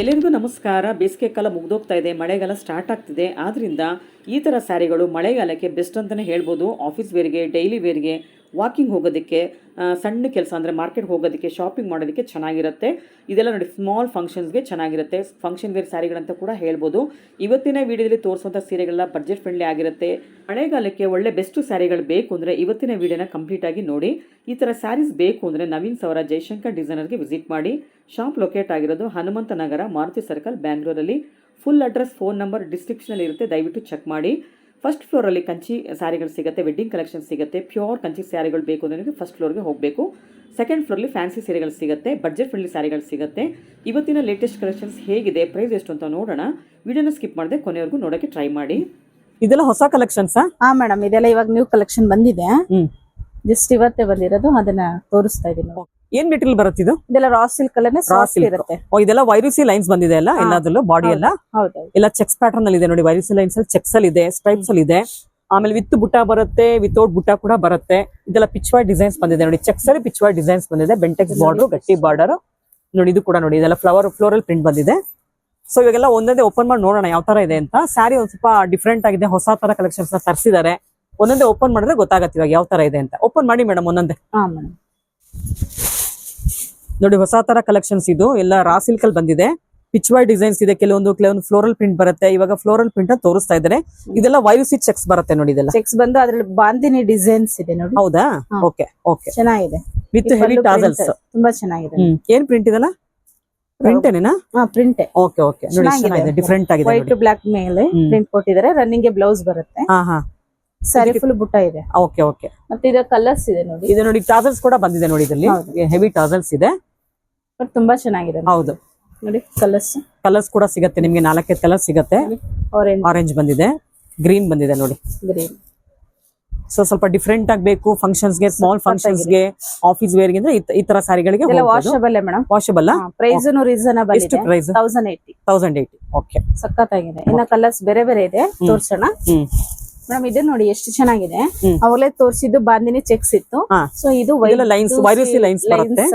ಎಲ್ಲರಿಗೂ ನಮಸ್ಕಾರ. ಬೇಸಿಗೆ ಕಾಲ ಮುಗ್ದೋಗ್ತಾ ಇದೆ, ಮಳೆಗಾಲ ಸ್ಟಾರ್ಟ್ ಆಗ್ತಿದೆ. ಆದ್ದರಿಂದ ಈ ಥರ ಸ್ಯಾರಿಗಳು ಮಳೆಗಾಲಕ್ಕೆ ಬೆಸ್ಟ್ ಅಂತಲೇ ಹೇಳ್ಬೋದು. ಆಫೀಸ್ ವೇರ್ಗೆ, ಡೈಲಿ ವೇರ್ಗೆ, ವಾಕಿಂಗ್ ಹೋಗೋದಕ್ಕೆ, ಸಣ್ಣ ಕೆಲಸ ಅಂದರೆ ಮಾರ್ಕೆಟ್ಗೆ ಹೋಗೋದಕ್ಕೆ, ಶಾಪಿಂಗ್ ಮಾಡೋದಕ್ಕೆ ಚೆನ್ನಾಗಿರುತ್ತೆ. ಇದೆಲ್ಲ ನೋಡಿ ಸ್ಮಾಲ್ ಫಂಕ್ಷನ್ಸ್ಗೆ ಚೆನ್ನಾಗಿರುತ್ತೆ. ಫಂಕ್ಷನ್ ವೇರ್ ಸ್ಯಾರಿಗಳಂತ ಕೂಡ ಹೇಳ್ಬೋದು. ಇವತ್ತಿನ ವಿಡಿಯೋದಲ್ಲಿ ತೋರಿಸುವಂಥ ಸೀರೆಗಳೆಲ್ಲ ಬಡ್ಜೆಟ್ ಫ್ರೆಂಡ್ಲಿ ಆಗಿರುತ್ತೆ. ಮಳೆಗಾಲಕ್ಕೆ ಒಳ್ಳೆ ಬೆಸ್ಟ್ ಸ್ಯಾರಿಗಳು ಬೇಕು ಅಂದರೆ ಇವತ್ತಿನ ವಿಡಿಯೋನ ಕಂಪ್ಲೀಟಾಗಿ ನೋಡಿ. ಈ ಥರ ಸ್ಯಾರೀಸ್ ಬೇಕು ಅಂದರೆ ನವೀನ್ ಸವರ ಜಯಶಂಕರ್ ಡಿಸೈನರ್ಗೆ ವಿಸಿಟ್ ಮಾಡಿ. ಶಾಪ್ ಲೊಕೇಟ್ ಆಗಿರೋದು ಹನುಮಂತ ನಗರ, ಮಾರುತಿ ಸರ್ಕಲ್, ಬ್ಯಾಂಗ್ಳೂರಲ್ಲಿ. ಫುಲ್ ಅಡ್ರೆಸ್, ಫೋನ್ ನಂಬರ್ ಡಿಸ್ಕ್ರಿಪ್ಷನಲ್ಲಿ ಇರುತ್ತೆ, ದಯವಿಟ್ಟು ಚೆಕ್ ಮಾಡಿ. ಫಸ್ಟ್ ಫ್ಲೋರಲ್ಲಿ ಕಂಚಿ ಸ್ಯಾರಿಗಳು ಸಿಗುತ್ತೆ, ವೆಡ್ಡಿಂಗ್ ಕಲೆಕ್ಷನ್ ಸಿಗುತ್ತೆ. ಪ್ಯೂರ್ ಕಂಚಿ ಸ್ಯಾರಿಗಳು ಬೇಕು ಅಂದರೆ ಫಸ್ಟ್ ಫ್ಲೋರ್ಗೆ ಹೋಗಬೇಕು. ಸೆಕೆಂಡ್ ಫ್ಲೋರ್ಲಿ ಫ್ಯಾನ್ಸಿ ಸೀರೆಗಳು ಸಿಗುತ್ತೆ, ಬಡ್ಜೆಟ್ ಫ್ರೆಂಡ್ಲಿ ಸ್ಯಾರಿಗಳು ಸಿಗುತ್ತೆ. ಇವತ್ತಿನ ಲೇಟೆಸ್ಟ್ ಕಲೆಕ್ಷನ್ಸ್ ಹೇಗಿದೆ, ಪ್ರೈಸ್ ಎಷ್ಟು ಅಂತ ನೋಡೋಣ. ವಿಡಿಯೋನ ಸ್ಕಿಪ್ ಮಾಡದೆ ಕೊನೆವರೆಗೂ ನೋಡೋಕ್ಕೆ ಟ್ರೈ ಮಾಡಿ. ಇದೆಲ್ಲ ಹೊಸ ಕಲೆಕ್ಷನ್ಸ್? ಹಾ ಮೇಡಮ್, ಇದೆಲ್ಲ ಇವಾಗ ನ್ಯೂ ಕಲೆಕ್ಷನ್ ಬಂದಿದೆ. ಜಸ್ಟ್ ಇವತ್ತೇ ಬಂದಿರೋದು, ಅದನ್ನ ತೋರಿಸ್ತಾ ಇದೀನಿ. ಏನ್ ಮೆಟೀರಿಯಲ್ ಬರುತ್ತೆ ಇದು? ಇದೆಲ್ಲ ರಾ ಸಿಲ್ಕ್ ಅಲ್ಲೇ ಇರುತ್ತೆ. ಇದೆಲ್ಲ ವೈರೂಸಿ ಲೈನ್ಸ್ ಬಂದಿದೆ ಅಲ್ಲ, ಎಲ್ಲದಲ್ಲೂ ಬಾಡಿ ಎಲ್ಲ. ಹೌದು, ಎಲ್ಲ ಚೆಕ್ಸ್ ಪ್ಯಾಟರ್ನ್ ಅಲ್ಲಿ ಇದೆ ನೋಡಿ. ವೈರೂಸಿ ಲೈನ್ಸ್ ಅಲ್ಲಿ ಚೆಕ್ಸ್ ಅಲ್ಲಿ ಇದೆ, ಸ್ಟ್ರೈಪ್ಸ್ ಅಲ್ಲಿ ಇದೆ. ಆಮೇಲೆ ವಿತ್ ಬುಟ್ಟ ಬರುತ್ತೆ, ವಿತೌಟ್ ಬುಟ್ಟ ಕೂಡ ಬರುತ್ತೆ. ಇದೆಲ್ಲ ಪಿಚ್ವಾಯ್ ಡಿಸೈನ್ಸ್ ಬಂದಿದೆ ನೋಡಿ. ಚೆಕ್ಸ್ ಅಲ್ಲಿ ಪಿಚ್ವಾಯ್ ಡಿಸೈನ್ಸ್ ಬಂದಿದೆ. ಬೆಂಟೆಕ್ಸ್ ಬಾರ್ಡರ್, ಗಟ್ಟಿ ಬಾರ್ಡರ್ ನೋಡಿ. ಇದು ಕೂಡ ನೋಡಿ, ಇದೆಲ್ಲ ಫ್ಲೋರಲ್ ಪ್ರಿಂಟ್ ಬಂದಿದೆ. ಸೊ ಇವಾಗೆಲ್ಲ ಒಂದೊಂದೇ ಓಪನ್ ಮಾಡಿ ನೋಡೋಣ ಯಾವ ತರ ಇದೆ ಅಂತ. ಸ್ಯಾರಿ ಒಂದ್ ಸ್ವಲ್ಪ ಡಿಫ್ರೆಂಟ್ ಆಗಿದೆ, ಹೊಸ ತರ ಕಲೆಕ್ಷನ್ಸ್ ನ ತರಿಸಿದ್ದಾರೆ. ಒಂದೊಂದೇ ಓಪನ್ ಮಾಡಿದ್ರೆ ಗೊತ್ತಾಗತ್ತೆ ಇವಾಗ ಯಾವ ತರ ಇದೆ ಅಂತ. ಓಪನ್ ಮಾಡಿ ಮೇಡಮ್ ಒಂದೊಂದೇ. ನೋಡಿ, ಹೊಸ ತರ ಕಲೆಕ್ಷನ್ಸ್ ಇದು. ಎಲ್ಲ ರಾ ಸಿಲ್ಕ್ ಅಲ್ಲಿ ಬಂದಿದೆ. ಪಿಚ್ವಾಯ್ ಡಿಸೈನ್ಸ್ ಇದೆ, ಕೆಲವೊಂದು ಫ್ಲೋರಲ್ ಪ್ರಿಂಟ್ ಬರುತ್ತೆ. ಇವಾಗ ಫ್ಲೋರಲ್ ಪ್ರಿಂಟ್ ಅಂತ ತೋರಿಸ್ತಾ ಇದ್ದಾರೆ. ಇದೆಲ್ಲ ವೈರೂಸಿ ಚೆಕ್ಸ್ ಬರುತ್ತೆ ನೋಡಿ. ಇದೆಲ್ಲ ಚೆಕ್ಸ್ ಬಂದು ಅದ್ರಲ್ಲಿ ಬಾಂದಿನಿ ಡಿಸೈನ್ಸ್ ಇದೆ ನೋಡಿ. ಹೌದಾ? ಓಕೆ ಓಕೆ, ಚೆನ್ನಾಗಿದೆ. ವಿತ್ ಹೆವಿ ಟಾಸಲ್ಸ್, ತುಂಬಾ ಚೆನ್ನಾಗಿದೆ. ಏನ್ ಪ್ರಿಂಟ್ ಇದೆಲ್ಲ? ಪ್ರಿಂಟ್ ಏನೇನಾ? ಪ್ರಿಂಟ್. ಓಕೆ ಓಕೆ, ನೋಡಿ ಚೆನ್ನಾಗಿದೆ, ಡಿಫ್ರೆಂಟ್ ಆಗಿದೆ. ವೈಟ್ ಬ್ಲಾಕ್ ಮೇಲೆ ಪ್ರಿಂಟ್ ಕೊಟ್ಟಿದ್ದಾರೆ. ರನ್ನಿಂಗ್ ಗೆ ಬ್ಲೌಸ್ ಬರುತ್ತೆ. ಸ್ಯಾರಿ ಫುಲ್ ಬುಟ್ಟ ಇದೆ. Okay okay. ಮತ್ತೆ ಇದು ಕಲರ್ಸ್ ಇದೆ ನೋಡಿ. ಇದು ನೋಡಿ, ಟಾಸಲ್ಸ್ ಕೂಡ ಬಂದಿದೆ ನೋಡಿ. ಇದರಲ್ಲಿ ಹೆವಿ ಟಾಸಲ್ಸ್ ಇದೆ, ಬಟ್ ತುಂಬಾ ಚೆನ್ನಾಗಿದೆ. ಹೌದು ನೋಡಿ, ಕಲರ್ಸ್ ಕೂಡ ಸಿಗುತ್ತೆ ನಿಮ್ಗೆ. 4 ಕಲರ್ ಸಿಗುತ್ತೆ. ಆರೆಂಜ್ ಬಂದಿದೆ, ಗ್ರೀನ್ ಬಂದಿದೆ ನೋಡಿ. ಗ್ರೀನ್. ಸೊ ಸ್ವಲ್ಪ ಡಿಫ್ರೆಂಟ್ ಆಗಬೇಕು ಫಂಕ್ಷನ್ಸ್ ಗೆ, ಸ್ಮಾಲ್ ಫಂಕ್ಷನ್ಸ್ ಗೆ, ಆಫೀಸ್ ವೇರ್ ಗೆ, ಈ ತರ ಸ್ಯಾರಿಗಳಿಗೆ washable madam. Washable. Price reasonable ಇದೆ. ಪ್ರೈಸ್ 1080. ಓಕೆ, ಸಖತ್ತಾಗಿದೆ. ಇನ್ನ ಕಲರ್ಸ್ ಬೇರೆ ಬೇರೆ ಇದೆ, ತೋರ್ಸೋಣ ಮೇಡಮ್. ಇದೆ ನೋಡಿ, ಎಷ್ಟು ಚೆನ್ನಾಗಿದೆ. ಅವಾಗಲೇ ತೋರಿಸಿದ್ದು ಬಾಂದಿನಿ ಚೆಕ್ಸ್ ಇತ್ತು. ಸೊ ಇದು ವೈರೂಸಿ ಲೈನ್ಸ್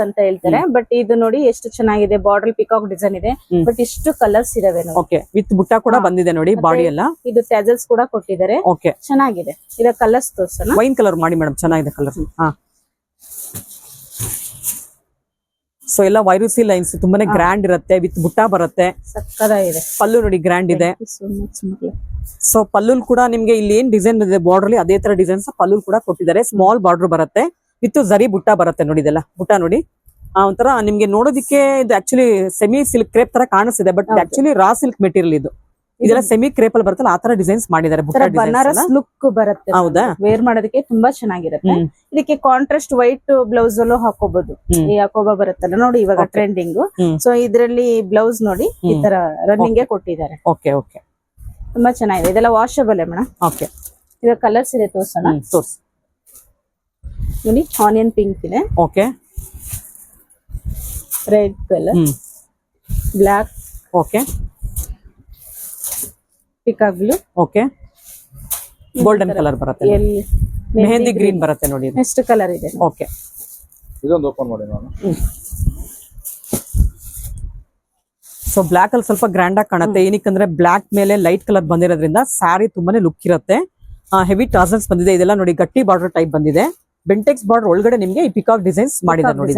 ಅಂತ ಹೇಳ್ತಾರೆ. ಬಟ್ ಇದು ನೋಡಿ ಎಷ್ಟು ಚೆನ್ನಾಗಿದೆ. ಬಾರ್ಡರ್ ಪಿಕಾಕ್ ಡಿಸೈನ್ ಇದೆ, ಬಟ್ ಇಷ್ಟು ಕಲರ್ಸ್ ಇದಾವೆ ನೋಡಿ. ಓಕೆ, ವಿತ್ ಬುಟ್ಟ ಕೂಡ ಬಂದಿದೆ ನೋಡಿ. ಬಾಡಿ ಎಲ್ಲ ಇದು ಟ್ಯಾಸಲ್ಸ್ ಕೂಡ ಕೊಟ್ಟಿದ್ದಾರೆ. ಓಕೆ, ಚೆನ್ನಾಗಿದೆ. ಇದ ಕಲರ್ಸ್ ತೋರ್ಸೋಣ. ವೈನ್ ಕಲರ್ ಮಾಡಿ ಮೇಡಮ್, ಚೆನ್ನಾಗಿದೆ ಕಲರ್. ಸೊ ಎಲ್ಲ ವೈರೂಸಿ ಲೈನ್ಸ್ ತುಂಬಾನೇ ಗ್ರ್ಯಾಂಡ್ ಇರುತ್ತೆ, ವಿತ್ ಬುಟ್ಟ ಬರುತ್ತೆ. ಸಕ್ಕತ್ತಾಗಿದೆ. ಪಲ್ಲು ನೋಡಿ, ಗ್ರ್ಯಾಂಡ್ ಇದೆ. ಸೊ ಪಲ್ಲುಲ್ ಕೂಡ ನಿಮ್ಗೆ ಇಲ್ಲಿ ಏನ್ ಡಿಸೈನ್ ಬಂದಿದೆ ಬಾರ್ಡರ್ ಅಲ್ಲಿ, ಅದೇ ತರ ಡಿಸೈನ್ಸ್ ಪಲ್ಲುಲ್ ಕೂಡ ಕೊಟ್ಟಿದ್ದಾರೆ. ಸ್ಮಾಲ್ ಬಾರ್ಡರ್ ಬರುತ್ತೆ, ವಿತ್ ಜರಿ ಬುಟ್ಟ ಬರುತ್ತೆ ನೋಡಿ. ಇದೆಲ್ಲ ಬುಟ್ಟ ನೋಡಿ, ಒಂಥರ ನಿಮ್ಗೆ ನೋಡೋದಿಕ್ಕೆ ಇದು ಆಕ್ಚುಲಿ ಸೆಮಿ ಸಿಲ್ಕ್ ಕ್ರೇಪ್ ತರ ಕಾಣಿಸ್ತಿದೆ, but actually raw silk material ಇದು. ಇದೆಲ್ಲ ಸೆಮಿ ಕ್ರೇಪ್ ಅಲ್ಲಿ ಬರುತ್ತಲ್ಲ, ಆ ತರ ಡಿಸೈನ್ಸ್ ಮಾಡಿದ್ದಾರೆ. ಬನಾರಸ್ ಲುಕ್ ಬರುತ್ತೆ. ಹೌದಾ? ವೇರ್ ಮಾಡೋದಕ್ಕೆ ತುಂಬಾ ಚೆನ್ನಾಗಿರುತ್ತೆ. ಇದಕ್ಕೆ ಕಾಂಟ್ರಾಸ್ಟ್ ವೈಟ್ ಬ್ಲೌಸ್ ಅಲ್ಲೂ ಹಾಕೋಬಹುದು. ಈ ಹಾಕೋಬ ಬರುತ್ತಲ್ಲ ನೋಡಿ, ಇವಾಗ ಟ್ರೆಂಡಿಂಗ್. ಸೊ ಇದ್ರಲ್ಲಿ ಬ್ಲೌಸ್ ನೋಡಿ ಈ ತರ ರನ್ನಿಂಗ್ ಗೆ ಕೊಟ್ಟಿದ್ದಾರೆ. ಓಕೆ ಓಕೆ, ತುಂಬಾ ಚೆನ್ನಾಗಿದೆ. ಇದೆಲ್ಲ ವಾಷಬಲ್ ಮೇಡಮ್. ಓಕೆ, ಇದು ಕಲರ್ಸ್ ಇದೆ, ತೋರ್ಸೋಣ. ನೋಡಿ, ಆನಿಯನ್ ಪಿಂಕ್ ಇದೆ. Okay, red colour, black, okay, peacock blue, okay, golden colour ಬರುತ್ತೆ. ಮೆಹಂದಿ ಗ್ರೀನ್ ಬರುತ್ತೆ ನೋಡಿ. ನೆಕ್ಸ್ಟ್ ಕಲರ್ ಇದೆ. ಓಕೆ, ಇದೊಂದು ಓಪನ್ ಮಾಡಿ ನಾನು. ಸೊ ಬ್ಲಾಕ್ ಅಲ್ಲಿ ಸ್ವಲ್ಪ ಗ್ರ್ಯಾಂಡ್ ಆಗಿ ಕಾಣುತ್ತೆ. ಏನಕ್ಕಂದ್ರೆ ಬ್ಲಾಕ್ ಮೇಲೆ ಲೈಟ್ ಕಲರ್ ಬಂದಿರೋದ್ರಿಂದ ಸ್ಯಾರಿ ತುಂಬಾನೇ ಲುಕ್ ಇರುತ್ತೆ. ಹೆವಿ ಟಾಸಲ್ಸ್ ಬಂದಿದೆ. ಇದೆಲ್ಲ ನೋಡಿ, ಗಟ್ಟಿ ಬಾರ್ಡರ್ ಟೈಪ್ ಬಂದಿದೆ. ಬೆಂಟೆಕ್ಸ್ ಬಾರ್ಡರ್ ಒಳಗಡೆ ನಿಮ್ಗೆ ಈ ಪಿಕಾಕ್ ಡಿಸೈನ್ಸ್ ಮಾಡಿದ್ದಾರೆ ನೋಡಿ.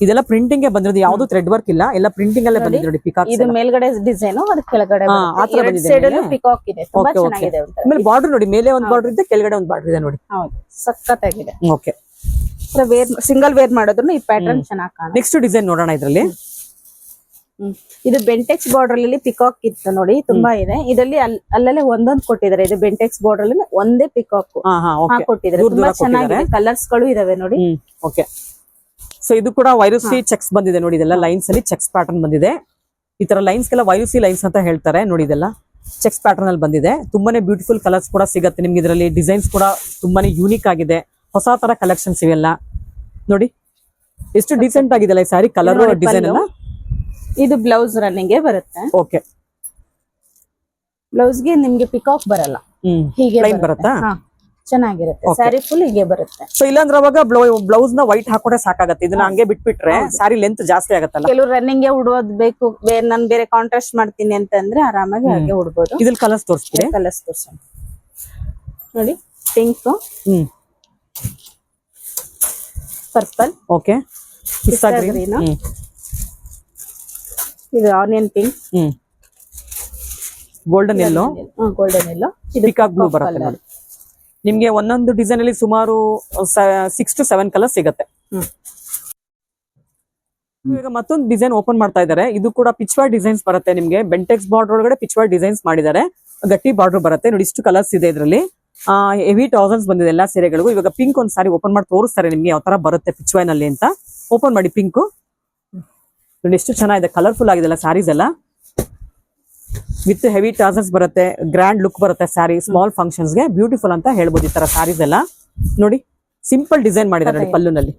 ಇದೆಲ್ಲ ಪ್ರಿಂಟಿಂಗ್ ಗೆ ಬಂದಿರೋದು, ಯಾವ್ದು ಥ್ರೆಡ್ ವರ್ಕ್ ಇಲ್ಲ, ಎಲ್ಲ ಪ್ರಿಂಟಿಂಗ್ ಅಲ್ಲೇ ಬಂದಿದೆ ನೋಡಿ. ಪಿಕಾಕ್ ಇದು ಮೇಲ್ಗಡೆ ಡಿಸೈನ್, ಅದು ಕೆಳಗಡೆ ಪಿಕಾಕ್ ಇದೆ. ತುಂಬಾ ಚೆನ್ನಾಗಿದೆ. ಆಮೇಲೆ ಬಾರ್ಡರ್ ನೋಡಿ, ಮೇಲೆ ಒಂದು ಬಾರ್ಡರ್ ಇದೆ, ಕೆಳಗಡೆ ಒಂದು ಬಾರ್ಡರ್ ಇದೆ ನೋಡಿ. ಹೌದು, ಸಖತ್ತಾಗಿದೆ. ಓಕೆ, ಸಿಂಗಲ್ ವೇರ್ ಮಾಡಿದ್ರು ಈ ಪ್ಯಾಟರ್ನ್ ಚೆನ್ನಾಗಿ ಕಾಣುತ್ತೆ. ನೆಕ್ಸ್ಟ್ ಡಿಸೈನ್ ನೋಡೋಣ. ಇದರಲ್ಲಿ ಇದು ಬೆಂಟೆಕ್ಸ್ ಬಾರ್ಡರ್ ಅಲ್ಲಿ ಪಿಕಾಕ್ ಇತ್ತು ನೋಡಿ, ತುಂಬಾ ಇದೆ. ಇದರಲ್ಲಿ ಅಲ್ಲಲ್ಲೇ ಒಂದೊಂದು ಕೊಟ್ಟಿದ್ದಾರೆ. ಇದು ಬೆಂಟೆಕ್ಸ್ ಬಾರ್ಡರ್ ಅಲ್ಲಿ ಒಂದೇ ಪಿಕಾಕ್ ಕೊಟ್ಟಿದ್ದಾರೆ. ತುಂಬಾ ಚೆನ್ನಾಗಿದೆ. ಕಲರ್ಸ್ ಗಳು ಇದಾವೆ ನೋಡಿ. ಓಕೆ, ಸೊ ಇದು ಕೂಡ ವೈರೂಸಿ ಚೆಕ್ಸ್ ಬಂದಿದೆ ನೋಡಿ. ಇದೆಲ್ಲ ಲೈನ್ಸ್ ಅಲ್ಲಿ ಚೆಕ್ಸ್ ಪ್ಯಾಟರ್ನ್ ಬಂದಿದೆ. ಈ ತರ ಲೈನ್ಸ್ ಗೆಲ್ಲ ವೈರೂಸಿ ಲೈನ್ಸ್ ಅಂತ ಹೇಳ್ತಾರೆ ನೋಡಿ. ಇದೆಲ್ಲ ಚೆಕ್ಸ್ ಪ್ಯಾಟರ್ನ್ ಅಲ್ಲಿ ಬಂದಿದೆ. ತುಂಬಾನೇ ಬ್ಯೂಟಿಫುಲ್ ಕಲರ್ಸ್ ಕೂಡ ಸಿಗುತ್ತೆ ನಿಮ್ಗೆ. ಇದರಲ್ಲಿ ಡಿಸೈನ್ಸ್ ಕೂಡ ತುಂಬಾನೇ ಯೂನಿಕ್ ಆಗಿದೆ. ಹೊಸ ತರ ಕಲೆಕ್ಷನ್ಸ್ ಇವೆಲ್ಲ ನೋಡಿ. ಎಷ್ಟು ಡೀಸೆಂಟ್ ಆಗಿದೆ ಈ ಸ್ಯಾರಿ, ಕಲರ್ ಡಿಸೈನ್ ಎಲ್ಲ. ಇದು ಬ್ಲೌಸ್ ರನ್ನಿಂಗ್ ಗೆ ಬರುತ್ತೆ. ಓಕೆ, ಬ್ಲೌಸ್ ಗೆ ನಿಮ್ಗೆ ಪಿಕಾಕ್ ಬರಲ್ಲ, ಹೀಗೆ ಲೈನ್ ಬರುತ್ತಾ? ಚೆನ್ನಾಗಿರುತ್ತೆ. Okay. ಸ್ಯಾರಿ ಫುಲ್ ಹೀಗೆ ಬರುತ್ತೆ. ಸೊ ಇಲ್ಲಾಂದ್ರೆ ಅವಾಗ ಬ್ಲೌಸ್ ನ ವೈಟ್ ಹಾಕೊಂಡ್ರೆ ಸಾಕಾಗತ್ತೆ. ಇದನ್ನ ಹಂಗೆ ಬಿಟ್ಬಿಟ್ರೆ ಸ್ಯಾರಿ ಲೆಂತ್ ಜಾಸ್ತಿ ಆಗತ್ತಲ್ಲ. ಕೆಲವು ರನ್ನಿಂಗ್ ಗೆ ಉಡೋದ್ ಬೇಕು, ನಾನು ಬೇರೆ ಕಾಂಟ್ರಾಸ್ಟ್ ಮಾಡ್ತೀನಿ ಅಂತಂದ್ರೆ ಆರಾಮಾಗಿ ಹಾಗೆ ಉಡ್ಬೋದು. ಇದ್ರಲ್ಲಿ ಕಲರ್ಸ್ ತೋರಿಸ್ತೀರಿ? ಕಲರ್ಸ್ ತೋರ್ಸೋಣ ನೋಡಿ. ಪಿಂಕ್, ಪರ್ಪಲ್, ಓಕೆ, ಪಿಸ್ತಾ green, ಗ್ರೀನ್, ಇದು ಆನಿಯನ್ ಪಿಂಕ್, ಗೋಲ್ಡನ್ ಎಲ್ಲೋ, ಗೋಲ್ಡನ್ ಎಲ್ಲೋ, ಪಿಕಾಕ್ ಬ್ಲೂ ಬರುತ್ತೆ ನೋಡಿ. ನಿಮ್ಗೆ ಒಂದೊಂದು ಡಿಸೈನ್ ಅಲ್ಲಿ ಸುಮಾರು 6 to 7 ಕಲರ್ ಸಿಗುತ್ತೆ. ಈಗ ಮತ್ತೊಂದು ಡಿಸೈನ್ ಓಪನ್ ಮಾಡ್ತಾ ಇದ್ದಾರೆ. ಇದು ಕೂಡ ಪಿಚ್ವಾಯ್ ಡಿಸೈನ್ಸ್ ಬರುತ್ತೆ ನಿಮ್ಗೆ. ಬೆಂಟೆಕ್ಸ್ ಬಾರ್ಡರ್ ಒಳಗಡೆ ಪಿಚ್ವಾಯ್ ಡಿಸೈನ್ಸ್ ಮಾಡಿದ್ದಾರೆ. ಗಟ್ಟಿ ಬಾರ್ಡರ್ ಬರುತ್ತೆ ನೋಡಿ. ಇಷ್ಟು ಕಲರ್ಸ್ ಇದೆ ಇದರಲ್ಲಿ. ಹೆವಿ ಟೌಸನ್ಸ್ ಬಂದಿದೆ ಎಲ್ಲಾ ಸೀರೆಗಳಿಗೂ. ಇವಾಗ ಪಿಂಕ್ ಒಂದ್ ಸಾರಿ ಓಪನ್ ಮಾಡಿ ತೋರಿಸ್ತಾರೆ ನಿಮ್ಗೆ ಯಾವ ತರ ಬರುತ್ತೆ ಪಿಚ್ವಾಯ್ ನಲ್ಲಿ ಅಂತ. ಓಪನ್ ಮಾಡಿ ಪಿಂಕ್ ನೋಡಿ, ಎಷ್ಟು ಚೆನ್ನಾಗಿದೆ, ಕಲರ್ಫುಲ್ ಆಗಿದೆಲ್ಲ ಸ್ಯಾರೀಸ್ ಎಲ್ಲ. ವಿತ್ ಹೆವಿ ಟಾಸಲ್ಸ್ ಬರುತ್ತೆ, ಗ್ರ್ಯಾಂಡ್ ಲುಕ್ ಬರುತ್ತೆ ಸ್ಯಾರಿ. ಸ್ಮಾಲ್ ಫಂಕ್ಷನ್ಸ್ ಗೆ ಬ್ಯೂಟಿಫುಲ್ ಅಂತ ಹೇಳ್ಬೋದು ಈ ತರ ಸ್ಯಾರೀಸ್ ಎಲ್ಲ. ನೋಡಿ ಸಿಂಪಲ್ ಡಿಸೈನ್ ಮಾಡಿದ್ದಾರೆ ನೋಡಿ ಪಲ್ಲುನಲ್ಲಿ.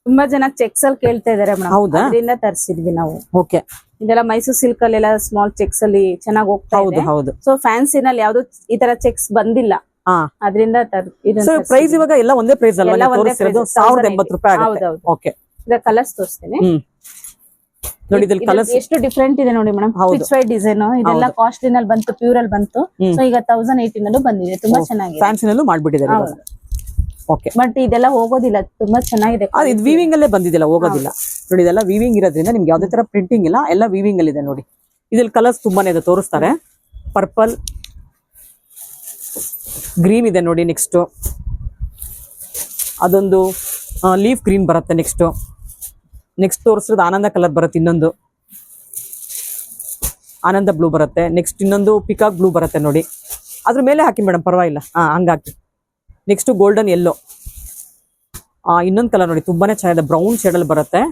ತುಂಬಾ ಜನ ಚೆಕ್ಸ್ ಅಲ್ಲಿ ಕೇಳ್ತಾ ಇದಾರೆ ಮೇಡಮ್. ಹೌದಾ? ಅದರಿಂದ ತರಿಸಿದ್ವಿ ನಾವು. ಓಕೆ, ಇದೆಲ್ಲ ಮೈಸೂರು ಸಿಲ್ಕ್ ಅಲ್ಲೆಲ್ಲ ಸ್ಮಾಲ್ ಚೆಕ್ಸ್ ಅಲ್ಲಿ ಚೆನ್ನಾಗಿ ಹೋಗ್ತಾ ಹೌದು ಇದೆ. ಹೌದು. ಸೊ ಫ್ಯಾನ್ಸಿನಲ್ಲಿ ಯಾವ್ದು ಈ ತರ ಚೆಕ್ಸ್ ಬಂದಿಲ್ಲ, ಅದರಿಂದ ಪ್ರೈಸ್ ಇವಾಗ ಎಲ್ಲ ಒಂದೇ ಪ್ರೈಸ್ ಅಲ್ವಾ ಎಲ್ಲ ಒಂದೇ ತೋರಿಸಿರೋದು? price, 1080 ರೂಪಾಯಿ ಆಗುತ್ತೆ. ಹೌದೌದು. ಓಕೆ, ಇದ ಕಲರ್ಸ್ ತೋರಿಸ್ತೀನಿ ನೋಡಿ. ಇದ್ರಲ್ಲಿ ಕಲರ್ಸ್ ಎಷ್ಟು ಡಿಫ್ರೆಂಟ್ ಇದೆ ನೋಡಿ ಮೇಡಮ್. ಪಿಚ್ ವೈ ಡಿಸೈನ್ ಇದೆಲ್ಲ ಕಾಸ್ಟ್ಲಿ ನಲ್ಲಿ ಬಂತು, ಪ್ಯೂರ್ ಅಲ್ಲಿ ಬಂತು. ಸೊ ಈಗ 1080 ನಲ್ಲೂ ಬಂದಿದೆ, ತುಂಬಾ ಚೆನ್ನಾಗಿದೆ. ಫ್ಯಾನ್ಸಿನಲ್ಲೂ ಮಾಡ್ಬಿಟ್ಟಿದ್ದಾರೆ ಇವಾಗ. ಓಕೆ, ಬಟ್ ಇದೆಲ್ಲ ಹೋಗೋದಿಲ್ಲ, ತುಂಬಾ ಚೆನ್ನಾಗಿದೆ. ಇದು ವೀವಿಂಗ್ ಅಲ್ಲೇ ಬಂದಿದ್ದಿಲ್ಲ, ಹೋಗೋದಿಲ್ಲ ನೋಡಿ. ಇದೆಲ್ಲ ವೀವಿಂಗ್ ಇರೋದ್ರಿಂದ ನಿಮ್ಗೆ ಯಾವ್ದೇ ತರ ಪ್ರಿಂಟಿಂಗ್ ಇಲ್ಲ, ಎಲ್ಲ ವೀವಿಂಗ್ ಅಲ್ಲಿ ಇದೆ ನೋಡಿ. ಇದ್ರಲ್ಲಿ ಕಲರ್ಸ್ ತುಂಬಾನೇ ಇದೆ, ತೋರಿಸ್ತಾರೆ. ಪರ್ಪಲ್, ಗ್ರೀನ್ ಇದೆ ನೋಡಿ. ನೆಕ್ಸ್ಟ್ ಅದೊಂದು ಲೀಫ್ ಗ್ರೀನ್ ಬರುತ್ತೆ. ನೆಕ್ಸ್ಟ್ ತೋರಿಸಿರೋದು ಆನಂದ ಕಲರ್ ಬರುತ್ತೆ. ಇನ್ನೊಂದು ಆನಂದ ಬ್ಲೂ ಬರುತ್ತೆ. ನೆಕ್ಸ್ಟ್ ಇನ್ನೊಂದು ಪಿಕಾಕ್ ಬ್ಲೂ ಬರುತ್ತೆ ನೋಡಿ. ಅದ್ರ ಮೇಲೆ ಹಾಕಿ ಮೇಡಮ್, ಪರವಾಗಿಲ್ಲ, ಹಂಗಾಕಿ. ನೆಕ್ಸ್ಟ್ ಗೋಲ್ಡನ್ ಎಲ್ಲೋ, ಇನ್ನೊಂದು ಕಲರ್ ನೋಡಿ, ತುಂಬಾನೇ ಚೆನ್ನಾಗಿದೆ, ಬ್ರೌನ್ ಶೇಡ್ ಅಲ್ಲಿ ಬರುತ್ತೆ.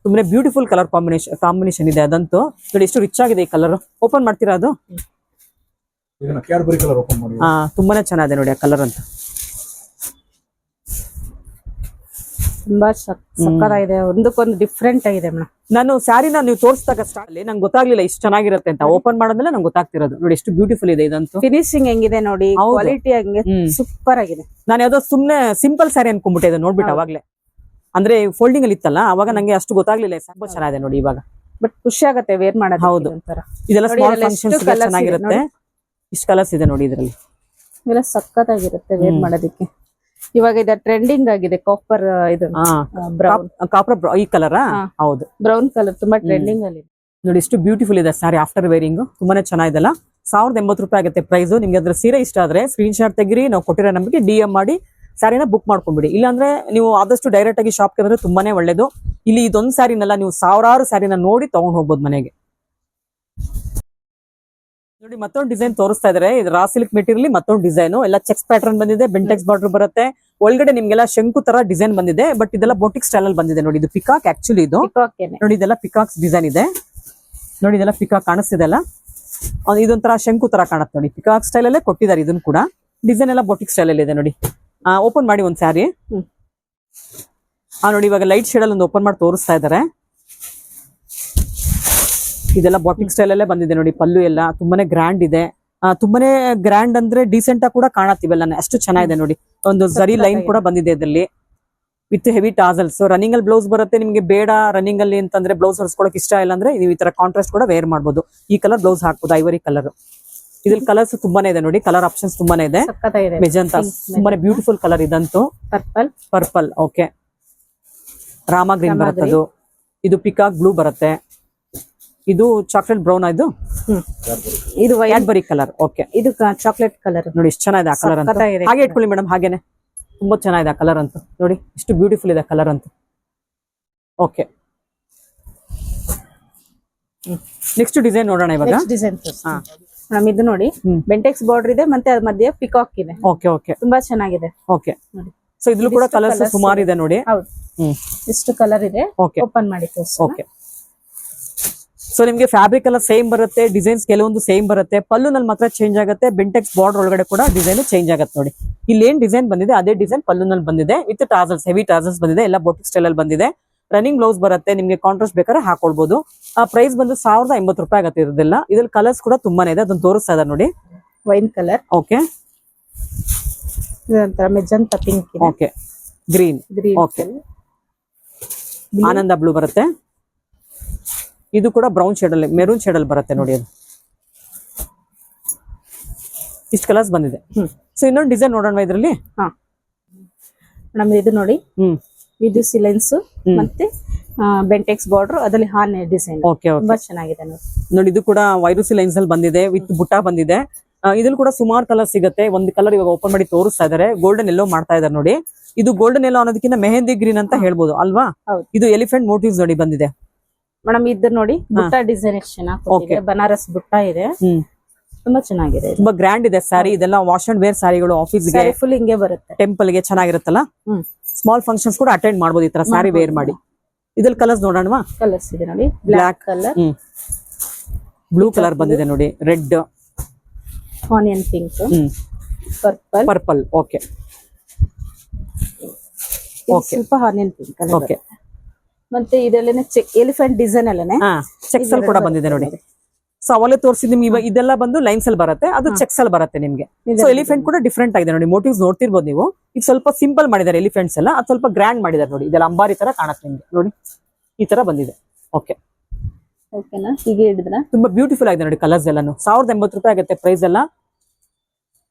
ತುಂಬಾನೇ ಬ್ಯೂಟಿಫುಲ್ ಕಲರ್ ಕಾಂಬಿನೇಷನ್ ಇದೆ ಅದಂತೂ ನೋಡಿ. ಎಷ್ಟು ರಿಚ್ ಆಗಿದೆ ಈ ಕಲರ್. ಓಪನ್ ಮಾಡ್ತೀರಾ ಅದು? ಕ್ಯಾಡ್ಬರಿ ಕಲರ್ ಓಪನ್ ಮಾಡಿ. ತುಂಬಾನೇ ಚೆನ್ನಾಗಿದೆ ನೋಡಿ ಆ ಕಲರ್ ಅಂತ. ತುಂಬಾ ಸಕ್ಕತ್ತಾಗಿದೆ, ಒಂದಕ್ಕೊಂದು ಡಿಫ್ರೆಂಟ್ ಆಗಿದೆ ಮೇಡಮ್. ನಾನು ಸ್ಯಾರಿನ ನೀವು ತೋರಿಸಿದಾಗ ಸ್ಟಾರ್ಟ್ ಅಲ್ಲಿ ನಂಗೆ ಗೊತ್ತಾಗ್ಲಿಲ್ಲ ಇಷ್ಟು ಚೆನ್ನಾಗಿರುತ್ತೆ ಅಂತ. ಓಪನ್ ಮಾಡಿದ್ಮೇಲೆ ನಂಗೆ ಗೊತ್ತಾಗ್ತಿರೋದು ನೋಡಿ, ಎಷ್ಟು ಬ್ಯೂಟಿಫುಲ್ ಇದೆ ಇದಂತೂ. ಫಿನಿಶಿಂಗ್ ಹೆಂಗಿದೆ ನೋಡಿ, ಕ್ವಾಲಿಟಿ ಹಂಗೆ ಸೂಪರ್ ಆಗಿದೆ. ನಾನು ಯಾವ್ದೋ ಸುಮ್ನೆ ಸಿಂಪಲ್ ಸ್ಯಾರಿ ಅನ್ಕೊಂಡ್ಬಿಟ್ಟೆ ನೋಡ್ಬಿಟ್ಟು ಅವಾಗ್ಲೇ. ಅಂದ್ರೆ ಫೋಲ್ಡಿಂಗ್ ಅಲ್ಲಿ ಇತ್ತಲ್ಲ ಅವಾಗ ನಂಗೆ ಅಷ್ಟು ಗೊತ್ತಾಗ್ಲಿಲ್ಲ. ತುಂಬಾ ಚೆನ್ನಾಗಿದೆ ನೋಡಿ ಇವಾಗ. ಬಟ್ ಖುಷಿ ಆಗತ್ತೆ ವೇರ್ ಮಾಡೋದು. ಹೌದು, ಇದೆಲ್ಲ ಸ್ಮಾಲ್ ಫಂಕ್ಷನ್ಸ್ ಚೆನ್ನಾಗಿರುತ್ತೆ. ಇಷ್ಟು ಕಲರ್ಸ್ ಇದೆ ನೋಡಿ ಇದರಲ್ಲಿ. ಇವೆಲ್ಲ ಸಕ್ಕತ್ತಾಗಿರುತ್ತೆ ವೇರ್ ಮಾಡೋದಕ್ಕೆ. ಇವಾಗ ಇದು ಟ್ರೆಂಡಿಂಗ್ ಆಗಿದೆ, ಕಾಪರ್ ಇದು ಬ್ರೌನ್, ಕಾಪರ್ ಈ ಕಲರ್. ಹೌದು, ಬ್ರೌನ್ ಕಲರ್ ತುಂಬಾ ಟ್ರೆಂಡಿಂಗ್ ಅಲ್ಲಿ ನೋಡಿ. ಎಷ್ಟು ಬ್ಯೂಟಿಫುಲ್ ಇದೆ ಸ್ಯಾರಿ ಆಫ್ಟರ್ ವೇರಿಂಗ್. ತುಂಬಾನೇ ಚೆನ್ನಾಗಿದೆಲ್ಲ. 1080 ರೂಪಾಯಿ ಆಗುತ್ತೆ ಪ್ರೈಸ್. ನಿಮ್ಗೆ ಅದ್ರ ಸೀರೆ ಇಷ್ಟ ಆದ್ರೆ ಸ್ಕ್ರೀನ್ ಶಾಟ್ ತೆಗಿರಿ, ನಾವು ಕೊಟ್ಟಿರೋ ನಂಬರ್ಗೆ DM ಮಾಡಿ ಸ್ಯಾರಿನ ಬುಕ್ ಮಾಡ್ಕೊಂಡ್ಬಿಡಿ. ಇಲ್ಲಾಂದ್ರೆ ನೀವು ಆದಷ್ಟು ಡೈರೆಕ್ಟ್ ಆಗಿ ಶಾಪ್ಗೆ ಬಂದ್ರೆ ತುಂಬಾನೇ ಒಳ್ಳೇದು. ಇಲ್ಲಿ ಇದೊಂದು ಸ್ಯಾರಿನೆಲ್ಲ ನೀವು ಸಾವಿರಾರು ಸ್ಯಾರಿನ ನೋಡಿ ತಗೊಂಡ್ ಹೋಗ್ಬೋದು ಮನೆಗೆ. ನೋಡಿ ಮತ್ತೊಂದು ಡಿಸೈನ್ ತೋರಿಸ್ತಾ ಇದಾರೆ. ಇದು ರಾ ಸಿಲ್ಕ್ ಮೆಟೀರಿಯಲ್ ಮತ್ತೊಂದು ಡಿಸೈನ್. ಎಲ್ಲ ಚೆಕ್ಸ್ ಪ್ಯಾಟರ್ನ್ ಬಂದಿದೆ, ಬೆಂಟೆಕ್ಸ್ ಬಾರ್ಡರ್ ಬರುತ್ತೆ. ಒಳಗಡೆ ನಿಮ್ಗೆಲ್ಲ ಶಂಕು ತರ ಡಿಸೈನ್ ಬಂದಿದೆ. ಬಟ್ ಇದೆಲ್ಲ ಬೋಟಿಕ್ ಸ್ಟೈಲ್ ಅಲ್ಲಿ ಬಂದಿದೆ ನೋಡಿ. ಇದು ಪಿಕಾಕ್ ಆಕ್ಚುಲಿ. ಇದು ನೋಡಿ, ಇದೆಲ್ಲ ಪಿಕಾಕ್ಸ್ ಡಿಸೈನ್ ಇದೆ ನೋಡಿ. ಇದೆಲ್ಲ ಪಿಕಾಕ್ ಕಾಣಿಸ್ತಿದೆ ಅಲ್ಲ, ಇದೊಂಥರ ಶಂಕು ತರ ಕಾಣುತ್ತೆ ನೋಡಿ. ಪಿಕಾಕ್ ಸ್ಟೈಲ್ ಅಲ್ಲೇ ಕೊಟ್ಟಿದ್ದಾರೆ ಇದನ್ನು ಕೂಡ. ಡಿಸೈನ್ ಎಲ್ಲ ಬೋಟಿಕ್ ಸ್ಟೈಲ್ ಅಲ್ಲಿ ಇದೆ ನೋಡಿ. ಓಪನ್ ಮಾಡಿ ಒಂದ್ ಸ್ಯಾರಿ. ನೋಡಿ ಇವಾಗ ಲೈಟ್ ಶೇಡ್ ಅಲ್ಲಿ ಒಂದು ಓಪನ್ ಮಾಡಿ ತೋರಿಸ್ತಾ ಇದಾರೆ. ಇದೆಲ್ಲ ಬಾಟಿಕ್ ಸ್ಟೈಲ್ ಅಲ್ಲೇ ಬಂದಿದೆ ನೋಡಿ. ಪಲ್ಲು ಎಲ್ಲ ತುಂಬಾನೇ ಗ್ರ್ಯಾಂಡ್ ಇದೆ. ತುಂಬಾನೇ ಗ್ರ್ಯಾಂಡ್ ಅಂದ್ರೆ ಡೀಸೆಂಟ್ ಆಗಿ ಕೂಡ ಕಾಣತ್ತಿವೆಲ್ಲ, ಅಷ್ಟು ಚೆನ್ನಾಗಿದೆ ನೋಡಿ. ಒಂದು ಜರಿ ಲೈನ್ ಕೂಡ ಬಂದಿದೆ ಇದರಲ್ಲಿ ವಿತ್ ಹೆವಿ ಟಾಸಲ್ಸ್. ರನ್ನಿಂಗ್ ಅಲ್ಲಿ ಬ್ಲೌಸ್ ಬರುತ್ತೆ. ನಿಮ್ಗೆ ಬೇಡ ರನ್ನಿಂಗ್ ಅಲ್ಲಿ ಅಂತಂದ್ರೆ ಬ್ಲೌಸ್ ಹೊರಿಸ್ಕೊಳಕ್ ಇಷ್ಟ ಇಲ್ಲ ಅಂದ್ರೆ ನೀವು ಈ ತರ ಕಾಂಟ್ರಾಸ್ಟ್ ಕೂಡ ವೇರ್ ಮಾಡ್ಬೋದು. ಈ ಕಲರ್ ಬ್ಲೌಸ್ ಹಾಕ್ಬೋದು, ಐವರಿ ಕಲರ್. ಇದ್ರಲ್ಲಿ ಕಲರ್ಸ್ ತುಂಬಾನೇ ಇದೆ ನೋಡಿ, ಕಲರ್ ಆಪ್ಷನ್ಸ್ ತುಂಬಾನೇ ಇದೆ. ಮೆಜಂತಾ ತುಂಬಾನೇ ಬ್ಯೂಟಿಫುಲ್ ಕಲರ್ ಇದಂತೂ. Purple, okay. ರಾಮ ಗ್ರೀನ್ ಬರುತ್ತದು. ಇದು ಪಿಕಾಕ್ ಬ್ಲೂ ಬರುತ್ತೆ. ಇದು ಚಾಕ್ಲೇಟ್ ಬ್ರೌನ್. ಇದು ಕ್ಯಾಡ್ಬರಿ ಕಲರ್. ಓಕೆ, ಇದು ಚಾಕ್ಲೇಟ್ ಕಲರ್ ನೋಡಿ. ಎಷ್ಟು ಚೆನ್ನಾಗಿದೆ ಆ ಕಲರ್ ಅಂತ. ಹಾಗೆ ಇಟ್ಕೊಳ್ಳಿ ಮೇಡಮ್, ಹಾಗೇನೆ ತುಂಬಾ ಚೆನ್ನಾಗಿದೆ ಆ ಕಲರ್ ಅಂತೂ ನೋಡಿ. ಎಷ್ಟು ಬ್ಯೂಟಿಫುಲ್ ಇದೆ ಕಲರ್ ಅಂತೂ. ಓಕೆ, ನೆಕ್ಸ್ಟ್ ಡಿಸೈನ್ ನೋಡೋಣ ಇವಾಗ. ಮೇಡಮ್ ಇದು ನೋಡಿ, ಬೆಂಟೆಕ್ಸ್ ಬಾರ್ಡರ್ ಇದೆ, ಮತ್ತೆ ಅದ್ರ ಮಧ್ಯೆ ಪಿಕಾಕ್ ಇದೆ. ಓಕೆ ಓಕೆ, ತುಂಬಾ ಚೆನ್ನಾಗಿದೆ. ಓಕೆ, ಸೊ ಇದ್ರೂ ಕೂಡ ಕಲರ್ಸ್ ಸುಮಾರು ಇದೆ ನೋಡಿ. ಹೌದು, ಇಷ್ಟು ಕಲರ್ ಇದೆ. ಓಪನ್ ಮಾಡಿ ಓಕೆ. ಸೊ ನಿಮ್ಗೆ ಫ್ಯಾಬ್ರಿಕ್ ಎಲ್ಲ ಸೇಮ್ ಬರುತ್ತೆ, ಡಿಸೈನ್ಸ್ ಕೆಲವೊಂದು ಸೇಮ್ ಬರುತ್ತೆ. ಪಲ್ಲುನಲ್ಲಿ ಮಾತ್ರ ಚೇಂಜ್ ಆಗುತ್ತೆ. ಬೆಂಟೆಕ್ಸ್ ಬಾರ್ಡರ್ ಒಳಗಡೆ ಕೂಡ ಡಿಸೈನ್ ಚೇಂಜ್ ಆಗುತ್ತೆ ನೋಡಿ. ಇಲ್ಲಿ ಏನ್ ಡಿಸೈನ್ ಬಂದಿದೆ ಅದೇ ಡಿಸೈನ್ ಪಲ್ಲುನಲ್ಲಿ ಬಂದಿದೆ. ವಿತ್ ಟಾಸಲ್ಸ್, ಹೆವಿ ಟಾಸಲ್ಸ್ ಬಂದಿದೆ. ಎಲ್ಲ ಬೋಟಿಕ್ ಸ್ಟೈಲ್ ಅಲ್ಲಿ ಬಂದಿದೆ. ರನ್ನಿಂಗ್ ಬ್ಲೌಸ್ ಬರುತ್ತೆ. ನಿಮ್ಗೆ ಕಾಂಟ್ರಾಸ್ಟ್ ಬೇಕಾದ್ರೆ ಹಾಕೊಳ್ಬಹುದು. ಆ ಪ್ರೈಸ್ ಬಂದು 1080 ರೂಪಾಯಿ ಆಗುತ್ತೆ ಇರೋದಿಲ್ಲ. ಇದ್ರಲ್ಲಿ ಕಲರ್ಸ್ ಕೂಡ ತುಂಬಾನೇ ಇದೆ, ಅದನ್ನ ತೋರಿಸ್ತಾ ಇದ್ದಾರೆ ನೋಡಿ. Wine colour, okay. ಇದೊಂಥರ ಮೆಜಂತ ಪಿಂಕ್ ಇದೆ, ಓಕೆ ಗ್ರೀನ್, ಗ್ರೀನ್, ಓಕೆ ಆನಂದ ಬ್ಲೂ ಬರುತ್ತೆ. ಇದು ಕೂಡ ಬ್ರೌನ್ ಶೇಡ್ ಅಲ್ಲಿ, ಮೆರೂನ್ ಶೇಡ್ ಅಲ್ಲಿ ಬರುತ್ತೆ ನೋಡಿ. ಅದು ಇಷ್ಟು ಕಲರ್ಸ್ ಬಂದಿದೆ. ಸೊ ಇನ್ನೊಂದು ಡಿಸೈನ್ ನೋಡೋಣ ಇದ್ರಲ್ಲಿ. ಹಾ ಮೇಡಮ್ ಇದು ನೋಡಿ, ಹ್ಮ್ ಇದು ಸಿಲೆನ್ಸ್ ಮತ್ತೆ ಬೆಂಟೆಕ್ಸ್ ಬಾರ್ಡರ್, ಅದ್ರಲ್ಲಿ ಹಾನ್ ಡಿಸೈನ್ ಓಕೆ ಓಕೆ ತುಂಬಾ ಚೆನ್ನಾಗಿದೆ ನೋಡಿ. ನೋಡಿ ಇದು ಕೂಡ ವೈರೂಸಿ ಲೈನ್ಸ್ ಅಲ್ಲಿ ಬಂದಿದೆ, ವಿತ್ ಬುಟ್ಟ ಬಂದಿದೆ. ಇದ್ರಲ್ಲಿ ಕೂಡ ಸುಮಾರು ಕಲರ್ ಸಿಗುತ್ತೆ. ಒಂದು ಕಲರ್ ಇವಾಗ ಓಪನ್ ಮಾಡಿ ತೋರಿಸ್ತಾ ಇದಾರೆ, ಗೋಲ್ಡನ್ ಎಲ್ಲೋ ಮಾಡ್ತಾ ಇದಾರೆ ನೋಡಿ. ಇದು ಗೋಲ್ಡನ್ ಎಲ್ಲೋ ಅನ್ನೋದಕ್ಕಿಂತ ಮೆಹಂದಿ ಗ್ರೀನ್ ಅಂತ ಹೇಳ್ಬೋದು ಅಲ್ವಾ. ಹೌದು. ಇದು ಎಲಿಫೆಂಟ್ ಮೋಟಿವ್ಸ್ ನೋಡಿ ಬಂದಿದೆ ಮೇಡಮ್. ಇದು ನೋಡಿ ಬುಟ್ಟ ಡಿಸೈನ್ ಎಷ್ಟು ಚೆನ್ನಾಗಿ ಕೊಟ್ಟಿದೆ, ಬನಾರಸ್ ಬುಟ್ಟ ಇದೆ, ತುಂಬಾ ಚೆನ್ನಾಗಿದೆ, ತುಂಬಾ ಗ್ರ್ಯಾಂಡ್ ಇದೆ ಸ್ಯಾರಿ. ಇದೆಲ್ಲ ವಾಶ್ ಅಂಡ್ ವೇರ್ ಸ್ಯಾರಿಗಳು, ಆಫೀಸ್ಗೆ, ಫುಲ್ ಹಿಂಗೆ ಬರುತ್ತೆ, ಟೆಂಪಲ್ ಗೆ ಚೆನ್ನಾಗಿರುತ್ತಲ್ಲ. ಸ್ಮಾಲ್ ಫಂಕ್ಷನ್ಸ್ ಕೂಡ ಅಟೆಂಡ್ ಮಾಡಬಹುದು ಈ ತರ ಸ್ಯಾರಿ ವೇರ್ ಮಾಡಿ. ಇದ್ರಲ್ಲಿ ಕಲರ್ಸ್ ನೋಡೋಣವಾ. ಕಲರ್ಸ್ ಇದೆ ನೋಡಿ, ಬ್ಲಾಕ್ ಕಲರ್, ಬ್ಲೂ ಕಲರ್ ಬಂದಿದೆ ನೋಡಿ, red, onion pink, purple, purple, okay okay ಸ್ವಲ್ಪ ಆನಿಯನ್ ಪಿಂಕ್ ಕಲರ್. ಓಕೆ ಮತ್ತೆ ಇದರಲ್ಲೇನೆ ಎಲಿಫೆಂಟ್ ಡಿಸೈನ್ ಅಲ್ಲೇ ಚೆಕ್ಸ್ ಅಲ್ಲಿ ಕೂಡ ಬಂದಿದೆ ನೋಡಿ. ಸೊ ಅವಲೇ ತೋರಿಸಿದ್ ನಿಮ್ಗೆ ಇವಾಗ ಇದೆಲ್ಲ ಬಂದು ಲೈನ್ಸ್ ಅಲ್ಲಿ ಬರುತ್ತೆ, ಅದು ಚೆಕ್ಸ್ ಅಲ್ಲಿ ಬರುತ್ತೆ ನಿಮ್ಗೆ. ಸೊ ಎಲಿಫೆಂಟ್ ಕೂಡ ಡಿಫ್ರೆಂಟ್ ಆಗಿದೆ ನೋಡಿ, ಮೋಟಿವ್ಸ್ ನೋಡ್ತಿರ್ಬೋದು ನೀವು. ಈಗ ಸ್ವಲ್ಪ ಸಿಂಪಲ್ ಮಾಡಿದ್ದಾರೆ ಎಲಿಫೆಂಟ್ಸ್ ಎಲ್ಲ, ಅದು ಸ್ವಲ್ಪ ಗ್ರ್ಯಾಂಡ್ ಮಾಡಿದ್ದಾರೆ ನೋಡಿ. ಇದೆಲ್ಲ ಅಂಬಾರಿ ತರ ಕಾಣುತ್ತೆ ನಿಮ್ಗೆ ನೋಡಿ, ಈ ತರ ಬಂದಿದೆ. ಓಕೆ ಓಕೆನಾ, ಹೀಗೆ ಹಿಡಿದ್ರ ತುಂಬಾ ಬ್ಯೂಟಿಫುಲ್ ಆಗಿದೆ ನೋಡಿ. ಕಲರ್ಸ್ ಎಲ್ಲಾನು 1080 ರೂಪಾಯಿ ಆಗುತ್ತೆ ಪ್ರೈಸ್ ಎಲ್ಲ.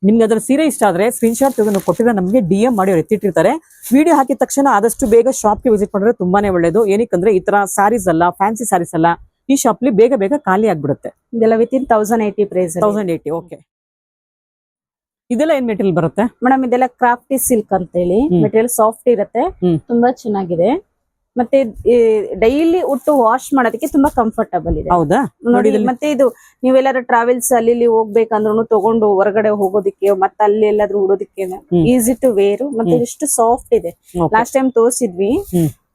ನಿಮ್ಗೆ ಅದ್ರ ಸೀರೆ ಇಷ್ಟ ಆದ್ರೆ ಸ್ಕ್ರೀನ್ ಶಾಟ್ ತೆಗೆದು ಕೊಟ್ಟಿದ್ರೆ ನಮಗೆ DM ಮಾಡಿ ಅವ್ರು ಎತ್ತಿಟ್ಟಿರ್ತಾರೆ. ವಿಡಿಯೋ ಹಾಕಿದ ತಕ್ಷಣ ಆದಷ್ಟು ಬೇಗ ಶಾಪ್ಗೆ ವಿಸಿಟ್ ಮಾಡಿದ್ರೆ ತುಂಬಾನೇ ಒಳ್ಳೇದು. ಏನಕ್ಕಂದ್ರೆ ಈ ತರ ಸ್ಯಾರೀಸ್ ಅಲ್ಲ, ಫ್ಯಾನ್ಸಿ ಸ್ಯಾರೀಸ್ ಅಲ್ಲ, ಈ ಶಾಪ್ಲಿ ಬೇಗ ಬೇಗ ಖಾಲಿ ಆಗ್ಬಿಡುತ್ತೆ. ಇದೆಲ್ಲ ವಿತಿನ್ 1080 ಪ್ರೈಸ್. 1080 ಓಕೆ. ಇದೆಲ್ಲ ಏನ್ ಮೆಟೀರಿಯಲ್ ಬರುತ್ತೆ ಮೇಡಮ್? ಇದೆಲ್ಲ ಕ್ರಾಫ್ಟಿ ಸಿಲ್ಕ್ ಅಂತ ಹೇಳಿ ಮೆಟೀರಿಯಲ್ ಸಾಫ್ಟ್ ಇರುತ್ತೆ, ತುಂಬಾ ಚೆನ್ನಾಗಿದೆ. ಮತ್ತೆ ಡೈಲಿ ಉಟ್ಟು ವಾಶ್ ಮಾಡೋದಕ್ಕೆ ತುಂಬಾ ಕಂಫರ್ಟಬಲ್ ಇದೆ. ಹೌದಾ ನೋಡಿ. ಮತ್ತೆ ಇದು ನೀವೆಲ್ಲಾದ್ರೂ ಟ್ರಾವೆಲ್ಸ್ ಅಲ್ಲಿ ಹೋಗ್ಬೇಕಂದ್ರೂ ತಗೊಂಡು ಹೊರಗಡೆ ಹೋಗೋದಿಕ್ಕೆ, ಮತ್ತೆ ಅಲ್ಲಿ ಎಲ್ಲಾದ್ರೂ ಉಡೋದಿಕ್ಕೆ ಈಸಿ ಟು ವೇರ್. ಮತ್ತೆ ಇಷ್ಟು ಸಾಫ್ಟ್ ಇದೆ. ಲಾಸ್ಟ್ ಟೈಮ್ ತೋರಿಸಿದ್ವಿ,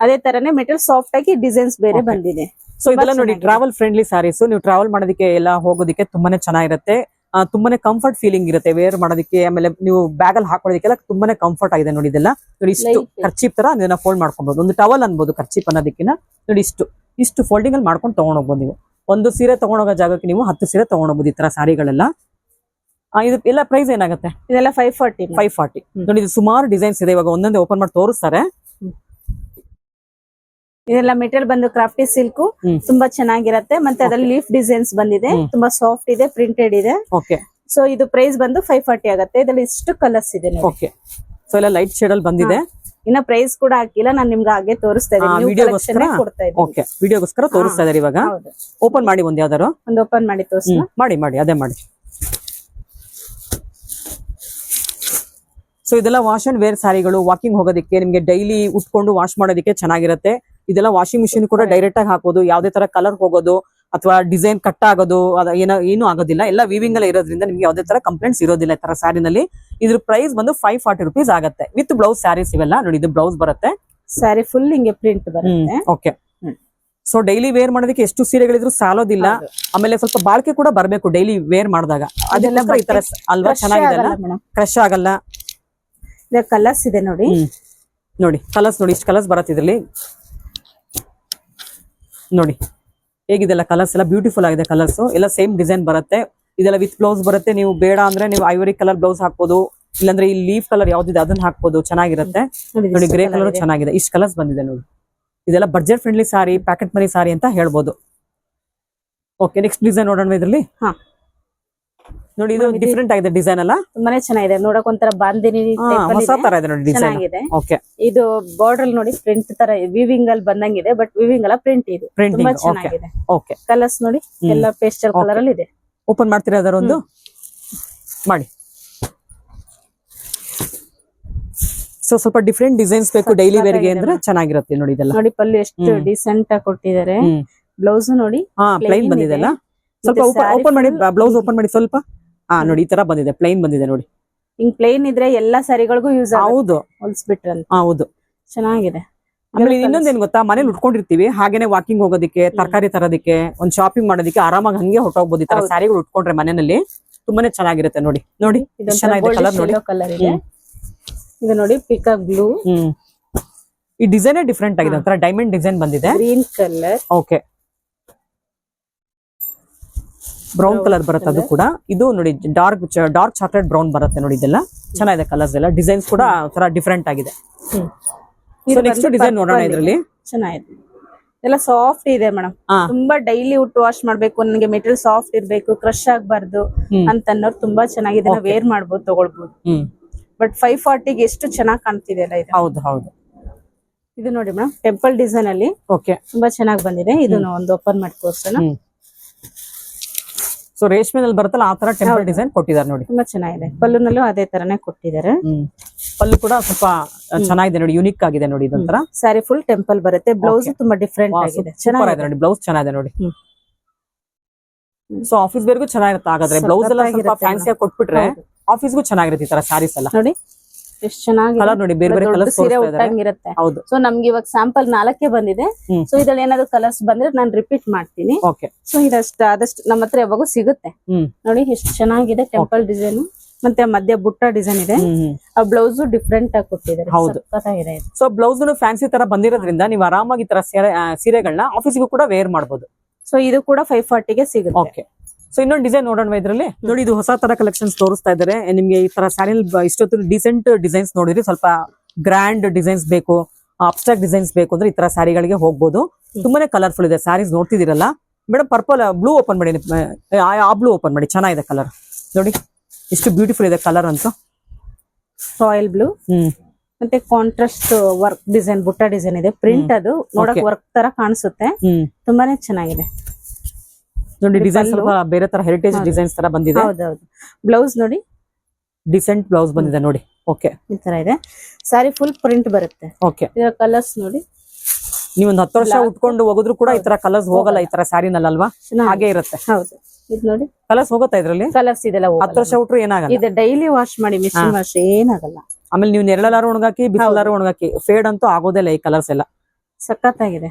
ಅದೇ ತರನೇ ಮೆಟೀರಿಯಲ್ ಸಾಫ್ಟ್ ಆಗಿ ಡಿಸೈನ್ಸ್ ಬೇರೆ ಬಂದಿದೆ. ಸೊ ಇದೆಲ್ಲ ನೋಡಿ ಟ್ರಾವೆಲ್ ಫ್ರೆಂಡ್ಲಿ ಸ್ಯಾರೀಸ್. ನೀವು ಟ್ರಾವೆಲ್ ಮಾಡೋದಕ್ಕೆ ಎಲ್ಲ ಹೋಗೋದಕ್ಕೆ ತುಂಬಾನೇ ಚೆನ್ನಾಗಿರುತ್ತೆ, ತುಂಬಾನೇ ಕಂಫರ್ಟ್ ಫೀಲಿಂಗ್ ಇರುತ್ತೆ ವೇರ್ ಮಾಡೋದಕ್ಕೆ. ಆಮೇಲೆ ನೀವು ಬ್ಯಾಗ್ ಅಲ್ಲಿ ಹಾಕೊಳ್ಳೋದಕ್ಕೆಲ್ಲ ತುಂಬಾನೇ ಕಂಫರ್ಟ್ ಆಗಿದೆ ನೋಡಿ. ಇದೆಲ್ಲ ನೋಡಿ, ಇಷ್ಟು ಖರ್ಚೀಪ್ ತರ ಇದನ್ನ ಫೋಲ್ಡ್ ಮಾಡ್ಕೊಬಹುದು. ಒಂದು ಟವಲ್ ಅನ್ಬೋದು ಖರ್ಚೀಪ್ ಅನ್ನೋದಕ್ಕಿಂತ. ನೋಡಿ ಇಷ್ಟು ಫೋಲ್ಡಿಂಗ್ ಅಲ್ಲಿ ಮಾಡ್ಕೊಂಡು ತಗೊಂಡೋಗ್ಬೋದು ನೀವು. ಒಂದು ಸೀರೆ ತಗೊಂಡೋಗೋ ಜಾಗಕ್ಕೆ ನೀವು 10 ಸೀರೆ ತಗೊಂಡೋಗ್ಬೋದು ಈ ತರ ಸ್ಯಾರಿಗಳೆಲ್ಲ. ಇದು ಎಲ್ಲ ಪ್ರೈಸ್ ಏನಾಗುತ್ತೆ? ಇದೆಲ್ಲ 540. ನೋಡಿ ಇದು ಸುಮಾರು ಡಿಸೈನ್ಸ್ ಇದೆ, ಇವಾಗ ಒಂದೊಂದೇ ಓಪನ್ ಮಾಡಿ ತೋರಿಸ್ತಾರೆ. ಇದೆಲ್ಲ ಮೆಟೀರಿಯಲ್ ಬಂದು ಕ್ರಾಫ್ಟಿ ಸಿಲ್ಕ್, ತುಂಬಾ ಚೆನ್ನಾಗಿರತ್ತೆ. ಮತ್ತೆ ಅದ್ರಲ್ಲಿ ಲೀಫ್ ಡಿಸೈನ್ಸ್ ಬಂದಿದೆ, ತುಂಬಾ ಸಾಫ್ಟ್ ಇದೆ, ಪ್ರಿಂಟೆಡ್ ಇದೆ. ಓಕೆ. ಸೊ ಇದು ಪ್ರೈಸ್ ಬಂದು 540 ಆಗುತ್ತೆ. ಇದ್ರಲ್ಲಿ ಇಷ್ಟು ಕಲರ್ಸ್ ಇದೆ ನೋಡಿ. ಓಕೆ. ಸೊ ಎಲ್ಲ ಲೈಟ್ ಶೇಡ್ ಅಲ್ಲಿ ಬಂದಿದೆ. ಇನ್ನ ಪ್ರೈಸ್ ಕೂಡ ಹಾಕಿಲ್ಲ, ನಾನು ನಿಮ್ಗೆ ಹಾಗೆ ತೋರಿಸ್ತಾ ಇದ್ದೀನಿ. ಓಕೆ, ವಿಡಿಯೋಗೋಸ್ಕರ ತೋರಿಸ್ತಾ ಇದ್ದಾರೆ ಇವಾಗ. ಓಪನ್ ಮಾಡಿ ಒಂದ್ ಯಾವ್ದಾರು ಒಂದು ಓಪನ್ ಮಾಡಿ ತೋರಿಸಿ. ಮಾಡಿ ಅದೇ ಮಾಡಿ. ಸೊ ಇದೆಲ್ಲ ವಾಶ್ ಅಂಡ್ ವೇರ್ ಸ್ಯಾರಿಗಳು, ವಾಕಿಂಗ್ ಹೋಗೋದಕ್ಕೆ, ನಿಮ್ಗೆ ಡೈಲಿ ಉಟ್ಕೊಂಡು ವಾಶ್ ಮಾಡೋದಕ್ಕೆ ಚೆನ್ನಾಗಿರುತ್ತೆ. ಇದೆಲ್ಲ ವಾಷಿಂಗ್ ಮಿಷಿನ್ ಕೂಡ ಡೈರೆಕ್ಟ್ ಆಗಿ ಹಾಕೋದು, ಯಾವ್ದೇ ತರ ಕಲರ್ ಹೋಗೋದು ಅಥವಾ ಡಿಸೈನ್ ಕಟ್ ಆಗೋದು ಏನು ಆಗೋದಿಲ್ಲ. ಎಲ್ಲ ವೀವಿಂಗ್ ಅಲ್ಲಿ ಇರೋದ್ರಿಂದ ನಿಮ್ಗೆ ಯಾವ್ದೇ ತರ ಕಂಪ್ಲೇಂಟ್ಸ್ ಇರೋದಿಲ್ಲ ಈ ತರ ಸ್ಯಾರಿನಲ್ಲಿ. ಇದ್ರ ಪ್ರೈಸ್ ಬಂದು 540 ರೂಪೀಸ್ ಆಗುತ್ತೆ ವಿತ್ ಬ್ಲೌಸ್ ಸ್ಯಾರೀಸ್ ಇವೆಲ್ಲ. ನೋಡಿ ಇದು ಬ್ಲೌಸ್ ಬರುತ್ತೆ, ಸ್ಯಾರಿ ಫುಲ್ ಹಿಂಗೆ ಪ್ರಿಂಟ್ ಬರುತ್ತೆ. ಓಕೆ. ಸೊ ಡೈಲಿ ವೇರ್ ಮಾಡೋದಕ್ಕೆ ಎಷ್ಟು ಸೀರೆಗಳಿದ್ರು ಸಾಲೋದಿಲ್ಲ. ಆಮೇಲೆ ಸ್ವಲ್ಪ ಬಾಳ್ಕೆ ಕೂಡ ಬರ್ಬೇಕು ಡೈಲಿ ವೇರ್ ಮಾಡಿದಾಗ. ಅದೆಲ್ಲ ಈ ತರ ಅಲ್ವಾ, ಚೆನ್ನಾಗಿದೆ, ಕ್ರಶ್ ಆಗಲ್ಲ. ಕಲರ್ಸ್ ಇದೆ ನೋಡಿ. ಕಲರ್ಸ್ ನೋಡಿ, ಇಷ್ಟು ಕಲರ್ಸ್ ಬರುತ್ತೆ ಇದ್ರಲ್ಲಿ. ನೋಡಿ ಹೇಗಿದೆಲ್ಲ ಕಲರ್ಸ್ ಎಲ್ಲ ಬ್ಯೂಟಿಫುಲ್ ಆಗಿದೆ. ಕಲರ್ಸ್ ಎಲ್ಲ ಸೇಮ್ ಡಿಸೈನ್ ಬರುತ್ತೆ. ಇದೆಲ್ಲ ವಿತ್ ಬ್ಲೌಸ್ ಬರುತ್ತೆ. ನೀವು ಬೇಡ ಅಂದ್ರೆ ನೀವು ಐವರಿ ಕಲರ್ ಬ್ಲೌಸ್ ಹಾಕ್ಬೋದು, ಇಲ್ಲಾಂದ್ರೆ ಈ ಲೀಫ್ ಕಲರ್ ಯಾವ್ದಿದೆ ಅದನ್ನ ಹಾಕ್ಬೋದು, ಚೆನ್ನಾಗಿರುತ್ತೆ. ನೋಡಿ ಗ್ರೇ ಕಲರ್ ಚೆನ್ನಾಗಿದೆ. ಇಷ್ಟು ಕಲರ್ಸ್ ಬಂದಿದೆ ನೋಡಿ. ಇದೆಲ್ಲ ಬಡ್ಜೆಟ್ ಫ್ರೆಂಡ್ಲಿ ಸಾರಿ, ಪ್ಯಾಕೆಟ್ ಮನಿ ಸಾರಿ ಅಂತ ಹೇಳ್ಬೋದು. ಓಕೆ, ನೆಕ್ಸ್ಟ್ ಡಿಸೈನ್ ನೋಡೋಣ ಇದ್ರಲ್ಲಿ. ನೋಡಿ ಇದು ಡಿಫ್ರೆಂಟ್ ಆಗಿದೆ ಡಿಸೈನ್ ಅಲ್ಲ, ತುಂಬಾನೇ ಚೆನ್ನಾಗಿದೆ. ನೋಡಕ್ ಒಂಥರ ಬಾಂದಿನಿ ಹೊಸ ತರ ಇದೆ ನೋಡಿ ಡಿಸೈನ್. ಓಕೆ, ಇದು ಬಾರ್ಡರ್ ನೋಡಿ ಪ್ರಿಂಟ್ ತರ ವಿವಿಂಗ್ ಅಲ್ಲಿ ಬಂದಂಗಿದೆ, ಬಟ್ ವಿವಿಂಗ್ ಅಲ್ಲ ಪ್ರಿಂಟ್. ಇದು ತುಂಬಾ ಚೆನ್ನಾಗಿದೆ. ಓಕೆ, ಕಲರ್ಸ್ ನೋಡಿ ಎಲ್ಲ ಪೇಸ್ಟಲ್ ಕಲರ್ ಅಲ್ಲಿ ಇದೆ. ಓಪನ್ ಮಾಡ್ತೀರಾ ಅದರೊಂದು ಮಾಡಿ. ಸೊ ಸ್ವಲ್ಪ ಡಿಫ್ರೆಂಟ್ ಡಿಸೈನ್ಸ್ ಬೇಕು ಡೈಲಿ ವೇರ್ ಗೆ ಅಂದ್ರೆ ಚೆನ್ನಾಗಿರುತ್ತೆ ನೋಡಿ. ಇದೆಲ್ಲ ನೋಡಿ ಪಲ್ಲು ಎಷ್ಟು ಡಿಸೆಂಟ್ ಆಗಿ ಕೊಟ್ಟಿದ್ದಾರೆ. ಬ್ಲೌಸ್ ನೋಡಿ ಪ್ಲೈನ್ ಬಂದಿದೆ ಅಲ್ಲ. ಸ್ವಲ್ಪ ಓಪನ್ ಮಾಡಿ, ಬ್ಲೌಸ್ ಓಪನ್ ಮಾಡಿ ಸ್ವಲ್ಪ. ನೋಡಿ ಈ ತರ ಬಂದಿದೆ, ಪ್ಲೈನ್ ಬಂದಿದೆ ನೋಡಿ. ಹಿಂಗ್ ಪ್ಲೈನ್ ಇದ್ರೆ ಎಲ್ಲಾ ಸ್ಯಾರಿಗಳಿಗೂ ಯೂಸ್ ಆಗುತ್ತೆ. ಹೌದು, ಹೊಲ್ಸ್ಬಿಟ್ರೆ ಹೌದು, ಚೆನ್ನಾಗಿದೆ. ಆಮೇಲೆ ಇನ್ನೊಂದೇನ್ ಗೊತ್ತಾ, ಮನೇಲಿ ಉಟ್ಕೊಂಡಿರ್ತೀವಿ, ಹಾಗೇನೆ ವಾಕಿಂಗ್ ಹೋಗೋದಕ್ಕೆ, ತರಕಾರಿ ತರೋದಕ್ಕೆ, ಒಂದ್ ಶಾಪಿಂಗ್ ಮಾಡೋದಕ್ಕೆ ಆರಾಮಾಗಿ ಹಂಗೆ ಹೊಟ್ಟೋಗ್ಬೋದು. ಈ ತರ ಸ್ಯಾರಿಗಳು ಉಟ್ಕೊಂಡ್ರೆ ಮನೆಯಲ್ಲಿ ತುಂಬಾನೇ ಚೆನ್ನಾಗಿರುತ್ತೆ. ನೋಡಿ ನೋಡಿ ಚೆನ್ನಾಗಿದೆ ಕಲರ್ ನೋಡಿ. ಕಲರ್ ಇದೆ ಇದು ನೋಡಿ, ಪಿಕಾಕ್ ಬ್ಲೂ. ಈ ಡಿಸೈನ್ ಡಿಫ್ರೆಂಟ್ ಆಗಿದೆ, ಒಂಥರ ಡೈಮಂಡ್ ಡಿಸೈನ್ ಬಂದಿದೆ. Green colour. Okay, brown colour ಬರುತ್ತೆ ಅದು ಕೂಡ. ಇದು ನೋಡಿ ಡಾರ್ಕ್ ಚಾಕ್ಲೇಟ್ ಬ್ರೌನ್ ಬರುತ್ತೆ ನೋಡಿ. ಇದೆಲ್ಲ ಚೆನ್ನಾಗಿದೆ ಕಲರ್ಸ್ ಎಲ್ಲ. ಡಿಸೈನ್ಸ್ ಕೂಡ ತರ ಡಿಫ್ರೆಂಟ್ ಆಗಿದೆ. ಸೊ ನೆಕ್ಸ್ಟ್ ಡಿಸೈನ್ ನೋಡೋಣ ಇದ್ರಲ್ಲಿ. ಚೆನ್ನಾಗಿದೆ, ಎಲ್ಲ ಸಾಫ್ಟ್ ಇದೆ ಮೇಡಮ್. ತುಂಬಾ ಡೈಲಿ ಉಟ್ಟು ವಾಶ್ ಮಾಡ್ಬೇಕು, ನನಗೆ ಮೆಟೀರಿಯಲ್ ಸಾಫ್ಟ್ ಇರ್ಬೇಕು, ಕ್ರಶ್ ಆಗ್ಬಾರ್ದು ಅಂತ ಅನ್ನೋರು ತುಂಬಾ ಚೆನ್ನಾಗಿದೆ. ನಾವು ವೇರ್ ಮಾಡ್ಬೋದು, ತಗೊಳ್ಬಹುದು. ಬಟ್ 540ಗೆ ಎಷ್ಟು ಚೆನ್ನಾಗಿ ಕಾಣ್ತಿದೆ ಅಲ್ಲ ಇದು. ಹೌದು ಹೌದು. ಇದು ನೋಡಿ ಮೇಡಮ್, ಟೆಂಪಲ್ ಡಿಸೈನ್ ಅಲ್ಲಿ ತುಂಬಾ ಚೆನ್ನಾಗಿ ಬಂದಿದೆ. ಇದನ್ನ ಒಂದು ಓಪನ್ ಮಾಡಿ ತೋರ್ಸೋಣ. ಸೊ ರೇಷ್ಮೆನಲ್ಲಿ ಬರುತ್ತಲ್ಲ ಆ ತರ ಟೆಂಪಲ್ ಡಿಸೈನ್ ಕೊಟ್ಟಿದ್ದಾರೆ ನೋಡಿ. ತುಂಬಾ ಚೆನ್ನಾಗಿದೆ. ಪಲ್ಲುನಲ್ಲೂ ಅದೇ ತರನೇ ಕೊಟ್ಟಿದ್ದಾರೆ. ಪಲ್ಲು ಕೂಡ ಸ್ವಲ್ಪ ಚೆನ್ನಾಗಿದೆ ನೋಡಿ, ಯೂನಿಕ್ ಆಗಿದೆ ನೋಡಿ. ಇದೊಂತರ ಸ್ಯಾರಿ ಫುಲ್ ಟೆಂಪಲ್ ಬರುತ್ತೆ. ಬ್ಲೌಸ್ ತುಂಬಾ ಡಿಫ್ರೆಂಟ್ ಆಗಿದೆ, ಚೆನ್ನಾಗಿದೆ ನೋಡಿ. ಬ್ಲೌಸ್ ಚೆನ್ನಾಗಿದೆ ನೋಡಿ. ಸೊ ಆಫೀಸ್ ಬೇರ್ಗೂ ಚೆನ್ನಾಗಿರುತ್ತೆ. ಹಾಗಾದ್ರೆ ಬ್ಲೌಸ್ ಎಲ್ಲ ಸ್ವಲ್ಪ ಫ್ಯಾನ್ಸಿ ಆಗಿ ಕೊಟ್ಬಿಟ್ರೆ ಆಫೀಸ್ಗೂ ಚೆನ್ನಾಗಿರುತ್ತೆ ಈ ತರ ಸ್ಯಾರೀಸ್ ಎಲ್ಲ. ನೋಡಿ ಎಷ್ಟು ಚೆನ್ನಾಗಿ ಕಲರ್ ನೋಡಿ, ಬೇರೆ ಬೇರೆ ಕಲರ್ಸ್ ಇರುತ್ತೆ. ಹೌದು. ಸೊ ನಮ್ಗೆ ಇವಾಗ ಸ್ಯಾಂಪಲ್ 4 ಬಂದಿದೆ. ಸೊ ಇದ್ರಲ್ಲಿ ಏನಾದ್ರು ಕಲರ್ಸ್ ಬಂದ್ರೆ ನಾನು ರಿಪೀಟ್ ಮಾಡ್ತೀನಿ. ಸೊ ಇದಷ್ಟು ಆದಷ್ಟು ನಮ್ಮ ಹತ್ರ ಯಾವಾಗೂ ಸಿಗುತ್ತೆ. ನೋಡಿ ಎಷ್ಟು ಚೆನ್ನಾಗಿದೆ ಟೆಂಪಲ್ ಡಿಸೈನ್. ಮತ್ತೆ ಮಧ್ಯ ಬುಟ್ಟ ಡಿಸೈನ್ ಇದೆ. ಆ ಬ್ಲೌಸ್ ಡಿಫ್ರೆಂಟ್ ಆಗಿ ಕೊಟ್ಟಿದ್ದಾರೆ. ಸಖತ್ತಾಗಿದೆ. ಸೊ ಬ್ಲೌಸ್ ಫ್ಯಾನ್ಸಿ ತರ ಬಂದಿರೋದ್ರಿಂದ ನೀವು ಆರಾಮಾಗಿ ಈ ತರ ಸೀರೆಗಳನ್ನ ಆಫೀಸ್ಗೂ ಕೂಡ ವೇರ್ ಮಾಡಬಹುದು. ಸೊ ಇದು ಕೂಡ 540ಗೆ ಸಿಗುತ್ತೆ. ಓಕೆ. ಸೊ ಇನ್ನೊಂದು ಡಿಸೈನ್ ನೋಡೋಣ ಇದ್ರಲ್ಲಿ. ನೋಡಿ ಇದು ಹೊಸ ತರ ಕಲೆಕ್ಷನ್ಸ್ ತೋರಿಸ್ತಾ ಇದ್ದಾರೆ ನಿಮ್ಗೆ. ಈ ತರ ಸ್ಯಾರಿಲ್ ಇಷ್ಟೊತ್ತು ಡಿಸೆಂಟ್ ಡಿಸೈನ್ಸ್ ನೋಡಿದ್ರಿ. ಸ್ವಲ್ಪ ಗ್ರ್ಯಾಂಡ್ ಡಿಸೈನ್ಸ್ ಬೇಕು, ಅಬ್ಸ್ಟ್ರಾಕ್ಟ್ ಡಿಸೈನ್ಸ್ ಬೇಕು ಅಂದ್ರೆ ಈ ತರ ಸ್ಯಾರಿಗಳಿಗೆ ಹೋಗ್ಬೋದು. ತುಂಬಾನೇ ಕಲರ್ಫುಲ್ ಇದೆ ಸ್ಯಾರೀಸ್ ನೋಡ್ತಿದ್ದೀರಲ್ಲ ಮೇಡಮ್. ಪರ್ಪಲ್ ಬ್ಲೂ ಓಪನ್ ಮಾಡಿ, ಆ ಬ್ಲೂ ಓಪನ್ ಮಾಡಿ. ಚೆನ್ನಾಗಿದೆ ಕಲರ್ ನೋಡಿ, ಎಷ್ಟು ಬ್ಯೂಟಿಫುಲ್ ಇದೆ ಕಲರ್ ಅಂತೂ. ರಾಯಲ್ ಬ್ಲೂ ಮತ್ತೆ ಕಾಂಟ್ರಾಸ್ಟ್ ವರ್ಕ್ ಡಿಸೈನ್, ಬುಟ್ಟ ಡಿಸೈನ್ ಇದೆ. ಪ್ರಿಂಟ್ ಅದು ನೋಡಕ್ ವರ್ಕ್ ತರ ಕಾಣಿಸುತ್ತೆ. ತುಂಬಾನೇ ಚೆನ್ನಾಗಿದೆ ನೋಡಿ. ಡಿಸೈನ್ ಸ್ವಲ್ಪ ಬೇರೆ ತರ ಹೆರಿಟೇಜ್ ಡಿಸೈನ್ಸ್ ತರ ಬಂದಿದೆ. ಹೌದೌದು. ಬ್ಲೌಸ್ ನೋಡಿ, ಡಿಸೆಂಟ್ ಬ್ಲೌಸ್ ಬಂದಿದೆ ನೋಡಿ. ಓಕೆ, ಈ ತರ ಇದೆ. ಸ್ಯಾರಿ ಫುಲ್ ಪ್ರಿಂಟ್ ಬರುತ್ತೆ. ಓಕೆ. ಇದರ ಕಲರ್ಸ್ ನೋಡಿ. ನೀವೊಂದು 10 ವರ್ಷ ಉಟ್ಕೊಂಡು ಹೋಗಿದ್ರು ಕೂಡ ಈ ತರ ಕಲರ್ಸ್ ಹೋಗಲ್ಲ ಈ ತರ ಸ್ಯಾರಿನಲ್ಲಿ ಅಲ್ವಾ? ಹಾಗೆ ಇರುತ್ತೆ. ಹೌದು. ಇದು ನೋಡಿ ಕಲರ್ಸ್ ಹೋಗುತ್ತಾ ಇದ್ರಲ್ಲಿ? ಕಲರ್ಸ್ ಇದೆಲ್ಲ 10 ವರ್ಷ ಉಟ್ರು ಏನಾಗಲ್ಲ. ಇದು ಡೈಲಿ ವಾಶ್ ಮಾಡಿ ಮಿಷಿನ್ ವಾಶ್ ಏನಾಗಲ್ಲ. ಆಮೇಲೆ ನೀವು ನೆರಳಾರು ಒಣಗಾಕಿ, ಬಿಸಿಲಾರು ಒಣಗಾಕಿ, ಫೇಡ್ ಅಂತೂ ಆಗೋದಿಲ್ಲ ಈ ಕಲರ್ಸ್ ಎಲ್ಲ. ಸಖತ್ತಾಗಿದೆ.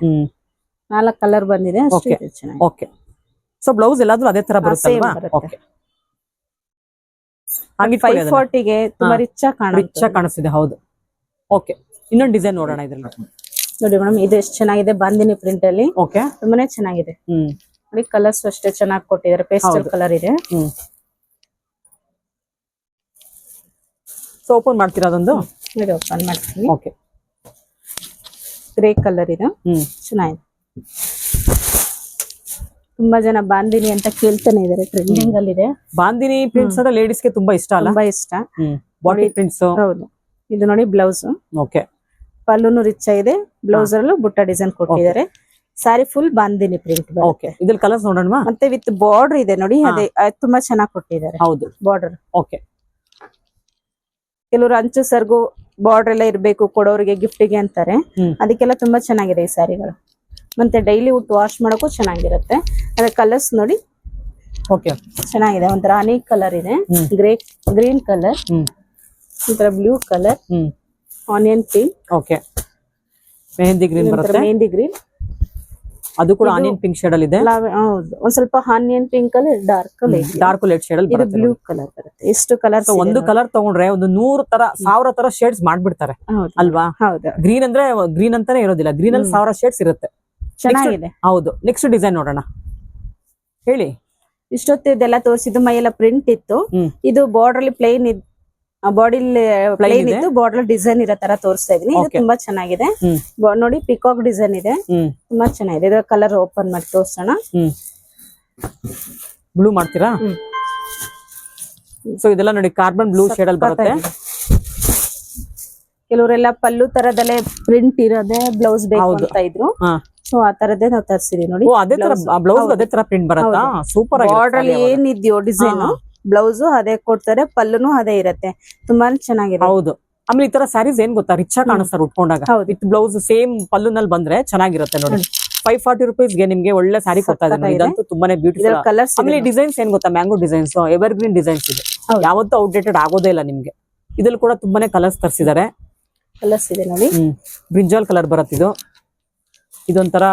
4 ಕಲರ್ ಬಂದಿದೆ. ಓಕೆ. ಸೊ ಬ್ಲೌಸ್ ಎಲ್ಲಾದ್ರೂ ಅದೇ ತರ ಬರುತ್ತಲ್ವಾ? ಓಕೆ. 540ಗೆ ತುಂಬಾ ರಿಚ್ ಆಗಿ ಕಾಣಿಸ್ತಿದೆ. ಹೌದು. ಓಕೆ. ಇನ್ನೊಂದು ಡಿಸೈನ್ ನೋಡೋಣ ಇದ್ರಲ್ಲಿ. ನೋಡಿ ಮೇಡಮ್, ಇದು ಎಷ್ಟು ಚೆನ್ನಾಗಿದೆ. ಬಾಂದಿನಿ ಪ್ರಿಂಟ್ ಅಲ್ಲಿ. ಓಕೆ. ತುಂಬಾನೇ ಚೆನ್ನಾಗಿದೆ ನೋಡಿ. ಕಲರ್ಸ್ ಅಷ್ಟೇ ಚೆನ್ನಾಗಿ ಕೊಟ್ಟಿದ್ದಾರೆ. ಪೇಸ್ಟಲ್ ಕಲರ್ ಇದೆ. ಸೊ ಓಪನ್ ಮಾಡ್ತೀರಾ ಅದೊಂದು? ನೋಡಿ ಓಪನ್ ಮಾಡ್ತೀನಿ. ಓಕೆ. ಗ್ರೇ ಕಲರ್ ಇದೆ. ಚೆನ್ನಾಗಿದೆ. ತುಂಬಾ ಜನ ಬಾಂದಿನಿ ಅಂತ ಕೇಳ್ತಾನೆ ಇದಾರೆ. ಟ್ರೆಂಡಿಂಗ್ ಅಲ್ಲಿ ಇದೆ ಬಾಂದಿನಿ ಪ್ರಿಂಟ್ಸ್. ಅಂದ್ರೆ ಲೇಡೀಸ್ ಗೆ ತುಂಬಾ ಇಷ್ಟ ಅಲ್ಲ? ತುಂಬಾ ಇಷ್ಟ. Body prints. ಹೌದು. ಇದು ನೋಡಿ ಬ್ಲೌಸ್. ಓಕೆ. ಪಲ್ಲುನು ರಿಚ್ ಆಗಿದೆ. ಬ್ಲೌಸ್ ಅಲ್ಲೂ ಬುಟ್ಟ ಡಿಸೈನ್ ಕೊಟ್ಟಿದ್ದಾರೆ. Sari full bandhani print. Okay. ಇದ್ರಲ್ಲಿ ಕಲರ್ಸ್ ನೋಡೋಣ. ಮತ್ತೆ ವಿತ್ ಬಾರ್ಡರ್ ಇದೆ ನೋಡಿ. ಅದೇ ತುಂಬಾ ಚೆನ್ನಾಗಿ ಕೊಟ್ಟಿದ್ದಾರೆ. ಹೌದು, ಬಾರ್ಡರ್. ಓಕೆ. ಕೆಲವರು ಅಂಚು ಸರ್ಗು ಬಾರ್ಡರ್ ಎಲ್ಲ ಇರ್ಬೇಕು ಕೊಡೋರಿಗೆ, ಗಿಫ್ಟಿಗೆ ಅಂತಾರೆ. ಅದಕ್ಕೆಲ್ಲ ತುಂಬಾ ಚೆನ್ನಾಗಿದೆ ಈ ಸ್ಯಾರಿಗಳು. ಮತ್ತೆ ಡೈಲಿ ಉಟ್ಟು ವಾಶ್ ಮಾಡೋಕ್ಕೂ ಚೆನ್ನಾಗಿರುತ್ತೆ. ಅದ್ರ ಕಲರ್ಸ್ ನೋಡಿ. ಓಕೆ. ಚೆನ್ನಾಗಿದೆ. ಒಂಥರ ಹನಿ ಕಲರ್ ಇದೆ, ಗ್ರೀನ್ ಕಲರ್, ಒಂಥರ blue colour, onion pink. Okay. Mehndi green ಬರುತ್ತೆ. ಮೆಹಂದಿ ಗ್ರೀನ್ ಅದು ಕೂಡ ಆನಿಯನ್ ಪಿಂಕ್ ಶೇಡ್ ಅಲ್ಲಿ ಇದೆ. ಹೌದು. ಒಂದ್ ಸ್ವಲ್ಪ ಆನಿಯನ್ ಪಿಂಕ್ ಅಲ್ಲಿ ಡಾರ್ಕ್ ಲೈಟ್ ಶೇಡ್ ಅಲ್ಲಿ ಬರುತ್ತೆ. ಬ್ಲೂ ಕಲರ್ ಬರುತ್ತೆ. ಎಷ್ಟು ಕಲರ್. ಒಂದು ಕಲರ್ ತಗೊಂಡ್ರೆ ಒಂದು 100 ತರ 1000 ತರ ಶೇಡ್ಸ್ ಮಾಡ್ಬಿಡ್ತಾರೆ ಅಲ್ವಾ? ಹೌದು. ಗ್ರೀನ್ ಅಂದ್ರೆ ಗ್ರೀನ್ ಅಂತಾನೆ ಇರೋದಿಲ್ಲ. ಗ್ರೀನ್ ಅಲ್ಲಿ 1000 ಶೇಡ್ಸ್ ಇರುತ್ತೆ. ಚೆನ್ನಾಗಿದೆ. ಹೌದು. ನೆಕ್ಸ್ಟ್ ಡಿಸೈನ್ ನೋಡೋಣ, ಹೇಳಿ. ಇಷ್ಟೊತ್ತು ಇದೆಲ್ಲ ತೋರಿಸಿದ್ದು ಮೈಯೆಲ್ಲ ಪ್ರಿಂಟ್ ಇತ್ತು. ಇದು ಬಾರ್ಡರ್ ಅಲ್ಲಿ ಪ್ಲೇನ್ ಬಾಡಿ ಪ್ಲೇನ್ ಇತ್ತು. ಬಾರ್ಡರ್ ಡಿಸೈನ್ ಇರೋ ತರ ತೋರಿಸ್ತಾ ಇದೀನಿ. ಇದು ತುಂಬಾ ಚೆನ್ನಾಗಿದೆ ನೋಡಿ. ಪಿಕಾಕ್ ಡಿಸೈನ್ ಇದೆ. ತುಂಬಾ ಚೆನ್ನಾಗಿದೆ. ಇದರ ಕಲರ್ ಓಪನ್ ಮಾಡಿ ತೋರ್ಸೋಣ. ಬ್ಲೂ ಮಾಡ್ತೀರಾ? ಸೊ ಇದೆಲ್ಲ ನೋಡಿ ಕಾರ್ಬನ್ ಬ್ಲೂ ಶೇಡ್ ಅಲ್ಲಿ ಬರುತ್ತೆ. ಕೆಲವರೆಲ್ಲ ಪಲ್ಲು ತರದಲ್ಲೇ ಪ್ರಿಂಟ್ ಇರೋದೇ ಬ್ಲೌಸ್ ಬೇಕು ಅಂತ ಇದ್ರು. ಸೊ ಆ ತರದೇ ನಾವು ತರಿಸಿದೀವಿ ನೋಡಿ. ಅದೇ ತರ ಬ್ಲೌಸ್ ಅದೇ ತರ ಪ್ರಿಂಟ್ ಬರುತ್ತಾ? ಸೂಪರ್. ಬಾರ್ಡರ್ ಅಲ್ಲಿ ಏನಿದ್ಯೋ ಡಿಸೈನ್, ಬ್ಲೌಸ್ ಅದೇ ಕೊಡ್ತಾರೆ, ಪಲ್ಲುನು ಅದೇ ಇರುತ್ತೆ. ತುಂಬಾ ಚೆನ್ನಾಗಿದೆ. ಹೌದು. ಆಮೇಲೆ ಈ ತರ ಸ್ಯಾರೀಸ್ ಏನ್ ಗೊತ್ತಾ, ರಿಚ್ ಆಗಿ ಕಾಣಿಸ್ತಾರೆ ಉಟ್ಕೊಂಡಾಗ. ವಿತ್ ಬ್ಲೌಸ್ ಸೇಮ್ ಪಲ್ಲುನಲ್ಲಿ ಬಂದ್ರೆ ಚೆನ್ನಾಗಿರುತ್ತೆ ನೋಡಿ. 540 ರೂಪೀಸ್ಗೆ ನಿಮ್ಗೆ ಒಳ್ಳೆ ಸ್ಯಾರಿ ಕೊಡ್ತಾ ಇದ್ದಾರೆ. ಇದಂತೂ ತುಂಬಾನೇ ಬ್ಯೂಟಿಫುಲ್. ಆಮೇಲೆ ಡಿಸೈನ್ಸ್ ಏನ್ ಗೊತ್ತಾ, mango designs, ever green designs ಇದೆ. ಯಾವತ್ತೂ ಔಟ್ಡೇಟೆಡ್ ಆಗೋದೇ ಇಲ್ಲ ನಿಮ್ಗೆ. ಇದ್ರಲ್ಲಿ ಕೂಡ ತುಂಬಾನೇ ಕಲರ್ಸ್ ತರಿಸಿದ್ದಾರೆ. ಕಲರ್ಸ್ ಇದೆ ನೋಡಿ. ಬ್ರಿಂಜಾಲ್ ಕಲರ್ ಬರುತ್ತೆ ಇದು. ಇದೊಂಥರ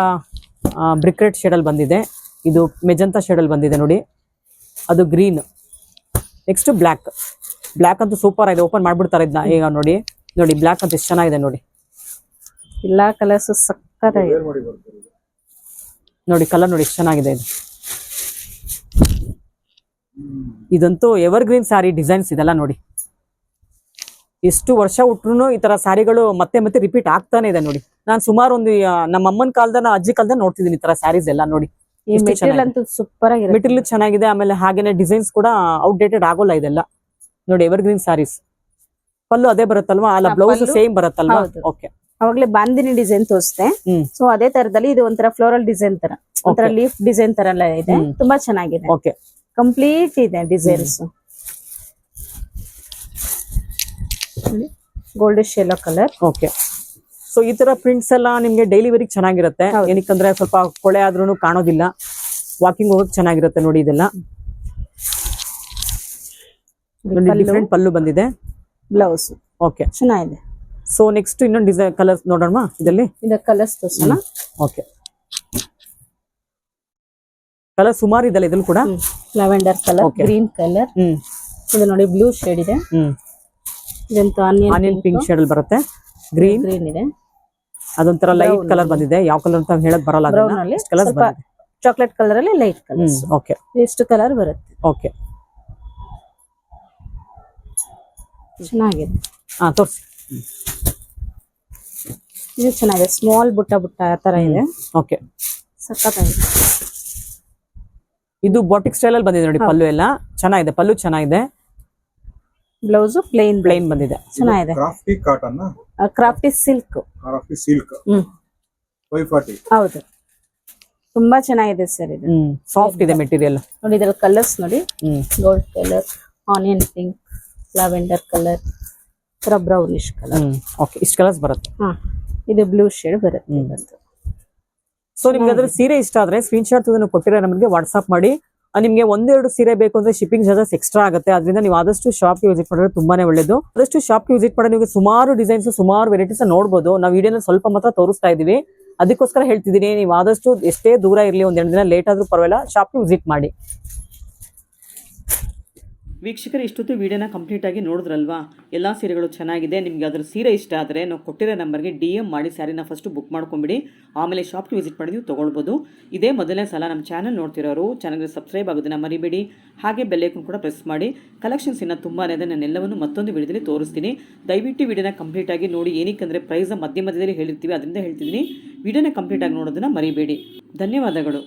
ಬ್ರಿಕ್ ರೆಡ್ ಶೇಡ್ ಅಲ್ಲಿ ಬಂದಿದೆ. ಇದು ಮೆಜಂತಾ ಶೇಡ್ ಅಲ್ಲಿ ಬಂದಿದೆ ನೋಡಿ. ಅದು ಗ್ರೀನ್. Next black. ಬ್ಲಾಕ್ ಅಂತೂ ಸೂಪರ್ ಆಗಿದೆ. ಓಪನ್ ಮಾಡ್ಬಿಡ್ತಾರೆ ಇದನ್ನ ಈಗ ನೋಡಿ. ನೋಡಿ ಬ್ಲಾಕ್ ಅಂತ ಎಷ್ಟು ಚೆನ್ನಾಗಿದೆ ನೋಡಿ. ಎಲ್ಲಾ ಕಲರ್ಸ್ ಸಕ್ಕತ್ತಾಗಿದೆ ನೋಡಿ. ಕಲರ್ ನೋಡಿ ಎಷ್ಟು ಚೆನ್ನಾಗಿದೆ ಇದು. ಇದಂತೂ ಎವರ್ ಗ್ರೀನ್ ಸ್ಯಾರಿ ಡಿಸೈನ್ಸ್ ಇದೆಲ್ಲ ನೋಡಿ. ಎಷ್ಟು ವರ್ಷ ಉಟ್ರು ಈ ತರ ಸ್ಯಾರಿಗಳು ಮತ್ತೆ ಮತ್ತೆ ರಿಪೀಟ್ ಆಗ್ತಾನೆ ಇದೆ ನೋಡಿ. ನಾನು ಸುಮಾರು ಒಂದು ನಮ್ಮ ಅಮ್ಮನ ಕಾಲದ ಅಜ್ಜಿ ಕಾಲದ ನೋಡ್ತಿದ್ದೀನಿ ಈ ತರ ಸ್ಯಾರೀಸ್ ಎಲ್ಲ ನೋಡಿ. ಈ ಮೆಟೀರಿಯಲ್ ಅಂತೂ ಸೂಪರ್ ಆಗಿದೆ. ಮೆಟೀರಿಯಲ್ ಚೆನ್ನಾಗಿದೆ, ಆಮೇಲೆ ಹಾಗೇನೆ ಡಿಸೈನ್ಸ್ ಕೂಡ ಔಟ್ಡೇಟೆಡ್ ಆಗೋಲ್ಲ ಇದೆಲ್ಲ ನೋಡಿ. Ever green saris. ಪಲ್ಲು ಅದೇ ಬರುತ್ತಲ್ವಾ, ಅಲ್ಲ ಬ್ಲೌಸ್ ಸೇಮ್ ಬರುತ್ತಲ್ವಾ? ಓಕೆ. ಅವಾಗ್ಲೇ ಬಾಂದಿನಿ ಡಿಸೈನ್ ತೋರಿಸ್ದೆ. ಸೊ ಅದೇ ತರದಲ್ಲಿ ಇದು ಒಂಥರ ಫ್ಲೋರಲ್ ಡಿಸೈನ್ ತರ, ಒಂಥರ ಲೀಫ್ ಡಿಸೈನ್ ತರ ಎಲ್ಲ ಇದೆ. ತುಂಬಾ ಚೆನ್ನಾಗಿದೆ. ಓಕೆ, ಕಂಪ್ಲೀಟ್ ಇದೆ designs. Goldish yellow colour. Okay. So ಈ ತರ ಪ್ರಿಂಟ್ಸ್ ಎಲ್ಲ ನಿಮ್ಗೆ ಡೈಲಿ ವೇರಿಗೆ ಚೆನ್ನಾಗಿರುತ್ತೆ. ಏನಕ್ಕಂದ್ರೆ ಸ್ವಲ್ಪ ಕೊಳೆ ಆದ್ರೂ ಕಾಣೋದಿಲ್ಲ, ವಾಕಿಂಗ್ ಹೋಗಕ್ ಚೆನ್ನಾಗಿರುತ್ತೆ ನೋಡಿ. ಇದೆಲ್ಲ ಡಿಫ್ರೆಂಟ್ ಪಲ್ಲು ಬಂದಿದೆ, ಬ್ಲೌಸ್. ಓಕೆ, ಚೆನ್ನಾಗಿದೆ. ಸೊ ನೆಕ್ಸ್ಟ್ ಇನ್ನೊಂದು ಡಿಸೈನ್ ಕಲರ್ಸ್ ನೋಡೋಣ. ಇದರಲ್ಲಿ ಇದು ಕಲರ್ಸ್ ತೋರ್ಸೋಣ. ಓಕೆ, ಕಲರ್ ಸುಮಾರು ಇದೆಲ್ಲ ಇದ್ರಲ್ಲಿ ಕೂಡ. ಲ್ಯಾವೆಂಡರ್ ಕಲರ್, ಗ್ರೀನ್ ಕಲರ್, ಇದು ನೋಡಿ ಬ್ಲೂ ಶೇಡ್ ಇದೆ. ಇದಂತ ಆನಿಯನ್ ಪಿಂಕ್ ಶೇಡ್ ಅಲ್ಲಿ ಬರುತ್ತೆ. ಗ್ರೀನ್ ಇದೆ, ಅದೊಂಥರ ಲೈಟ್ ಕಲರ್ ಬಂದಿದೆ. ಯಾವ ಕಲರ್ ಅಂತ ಹೇಳಕ್ ಬರಲ್ಲ. ಕಲರ್ ಚಾಕ್ಲೇಟ್ ಕಲರ್ ಅಲ್ಲಿ ಲೈಟ್ ಕಲರ್. ಓಕೆ, ಎಷ್ಟು ಕಲರ್ ಬರುತ್ತೆ. ಓಕೆ, ಚೆನ್ನಾಗಿದೆ. ತೋರಿಸಿ. ಇದು ಚೆನ್ನಾಗಿದೆ, ಸ್ಮಾಲ್ ಬುಟ್ಟ ಬುಟ್ಟ ತರ ಇದೆ. ಓಕೆ, ಸಖತ್ತಾಗಿದೆ. ಇದು ಬಾಟಿಕ್ ಸ್ಟೈಲ್ ಅಲ್ಲಿ ಬಂದಿದೆ ನೋಡಿ. ಪಲ್ಲು ಎಲ್ಲ ಚೆನ್ನಾಗಿದೆ, ಪಲ್ಲು ಚೆನ್ನಾಗಿದೆ. ಬ್ಲೌಸ್ ಪ್ಲೇನ್ ಬಂದಿದೆ. ಚೆನ್ನಾಗಿದೆ. ಕ್ರಾಫ್ಟಿ ಕಾಟನ್, ಕ್ರಾಫ್ಟಿ ಸಿಲ್ಕ್. ಕ್ರಾಫ್ಟಿ ಸಿಲ್ಕ್ 540. ಹೌದು, ತುಂಬಾ ಚೆನ್ನಾಗಿದೆ ಸರ್. ಇದು ಸಾಫ್ಟ್ ಇದೆ ಮೆಟೀರಿಯಲ್ ನೋಡಿ. ಇದ್ರಲ್ಲಿ ಕಲರ್ಸ್ ನೋಡಿ, gold colour, onion pink, lavender colour, brownish colour. Okay, ಇಷ್ಟು ಕಲರ್ಸ್ ಬರುತ್ತೆ. ಇದು ಬ್ಲೂ ಶೇಡ್ ಬರುತ್ತೆ. ಸೊ ನಿಮ್ಗೆ ಅದ್ರ ಸೀರೆ ಇಷ್ಟ ಆದ್ರೆ ಸ್ಕ್ರೀನ್ ಶಾಟ್ ಕೊಟ್ಟಿರೋ ನಮಗೆ ವಾಟ್ಸ್ಆಪ್ ಮಾಡಿ. ನಿಮ್ಗೆ ಒಂದೆರಡು ಸೀರೆ ಬೇಕು ಅಂದ್ರೆ ಶಿಪ್ಪಿಂಗ್ ಚಾರ್ಜಸ್ ಎಕ್ಸ್ಟ್ರಾ ಆಗುತ್ತೆ. ಅದರಿಂದ ನೀವು ಆದಷ್ಟು ಶಾಪ್ಗೆ ವಿಸಿಟ್ ಮಾಡಿದ್ರೆ ತುಂಬಾನೇ ಒಳ್ಳೇದು. ಆದಷ್ಟು ಶಾಪ್ಗೆ ವಿಸಿಟ್ ಮಾಡಿ ನೀವು ಸುಮಾರು ಡಿಸೈನ್ಸ್, ಸುಮಾರು ವೆರೈಟೀಸ್ ನೋಡಬಹುದು. ನಾವು ವಿಡಿಯೋನ ಸ್ವಲ್ಪ ಮಾತ್ರ ತೋರಿಸ್ತಾ ಇದೀವಿ, ಅದಕ್ಕೋಸ್ಕರ ಹೇಳ್ತಿದ್ದೀನಿ. ನೀವು ಆದಷ್ಟು ಎಷ್ಟೇ ದೂರ ಇರಲಿ, ಒಂದೆರಡು ದಿನ ಲೇಟ್ ಆದ್ರೂ ಪರವಾಗಿಲ್ಲ, ಶಾಪ್ಗೆ ವಿಸಿಟ್ ಮಾಡಿ. ವೀಕ್ಷಕರು, ಇಷ್ಟೊತ್ತು ವಿಡಿಯೋನ ಕಂಪ್ಲೀಟ್ ಆಗಿ ನೋಡಿದ್ರಲ್ವಾ? ಎಲ್ಲ ಸೀರೆಗಳು ಚೆನ್ನಾಗಿದೆ. ನಿಮಗೆ ಅದ್ರ ಸೀರೆ ಇಷ್ಟ ಆದರೆ ನಾವು ಕೊಟ್ಟಿರೋ ನಂಬರ್ಗೆ DM ಮಾಡಿ ಸ್ಯಾರಿನ ಫಸ್ಟ್ ಬುಕ್ ಮಾಡ್ಕೊಂಬಿಡಿ. ಆಮೇಲೆ ಶಾಪ್ಗೆ ವಿಸಿಟ್ ಮಾಡಿ ನೀವು ತೊಗೊಳ್ಬೋದು. ಇದೇ ಮೊದಲನೇ ಸಲ ನಮ್ಮ ಚಾನಲ್ ನೋಡ್ತಿರೋರು ಚಾನಲ್ಗೆ ಸಬ್ಸ್ಕ್ರೈಬ್ ಆಗೋದನ್ನ ಮರಿಬೇಡಿ. ಹಾಗೆ ಬೆಲ್ಲೈಕನ್ ಕೂಡ ಪ್ರೆಸ್ ಮಾಡಿ. ಕಲೆಕ್ಷನ್ಸ್ ಇನ್ನೂ ತುಂಬಾ ಇದೆ, ನಾನು ಎಲ್ಲವನ್ನು ಮತ್ತೊಂದು ವಿಡಿಯೋದಲ್ಲಿ ತೋರಿಸ್ತೀನಿ. ದಯವಿಟ್ಟು ವಿಡಿಯೋನ ಕಂಪ್ಲೀಟ್ ಆಗಿ ನೋಡಿ. ಏನಕ್ಕೆ ಪ್ರೈಸ್ ಮಧ್ಯದಲ್ಲಿ ಹೇಳಿರ್ತೀವಿ, ಅದರಿಂದ ಹೇಳ್ತಿದ್ದೀನಿ. ವಿಡಿಯೋನ ಕಂಪ್ಲೀಟ್ ಆಗಿ ನೋಡೋದನ್ನ ಮರಿಬೇಡಿ. ಧನ್ಯವಾದಗಳು.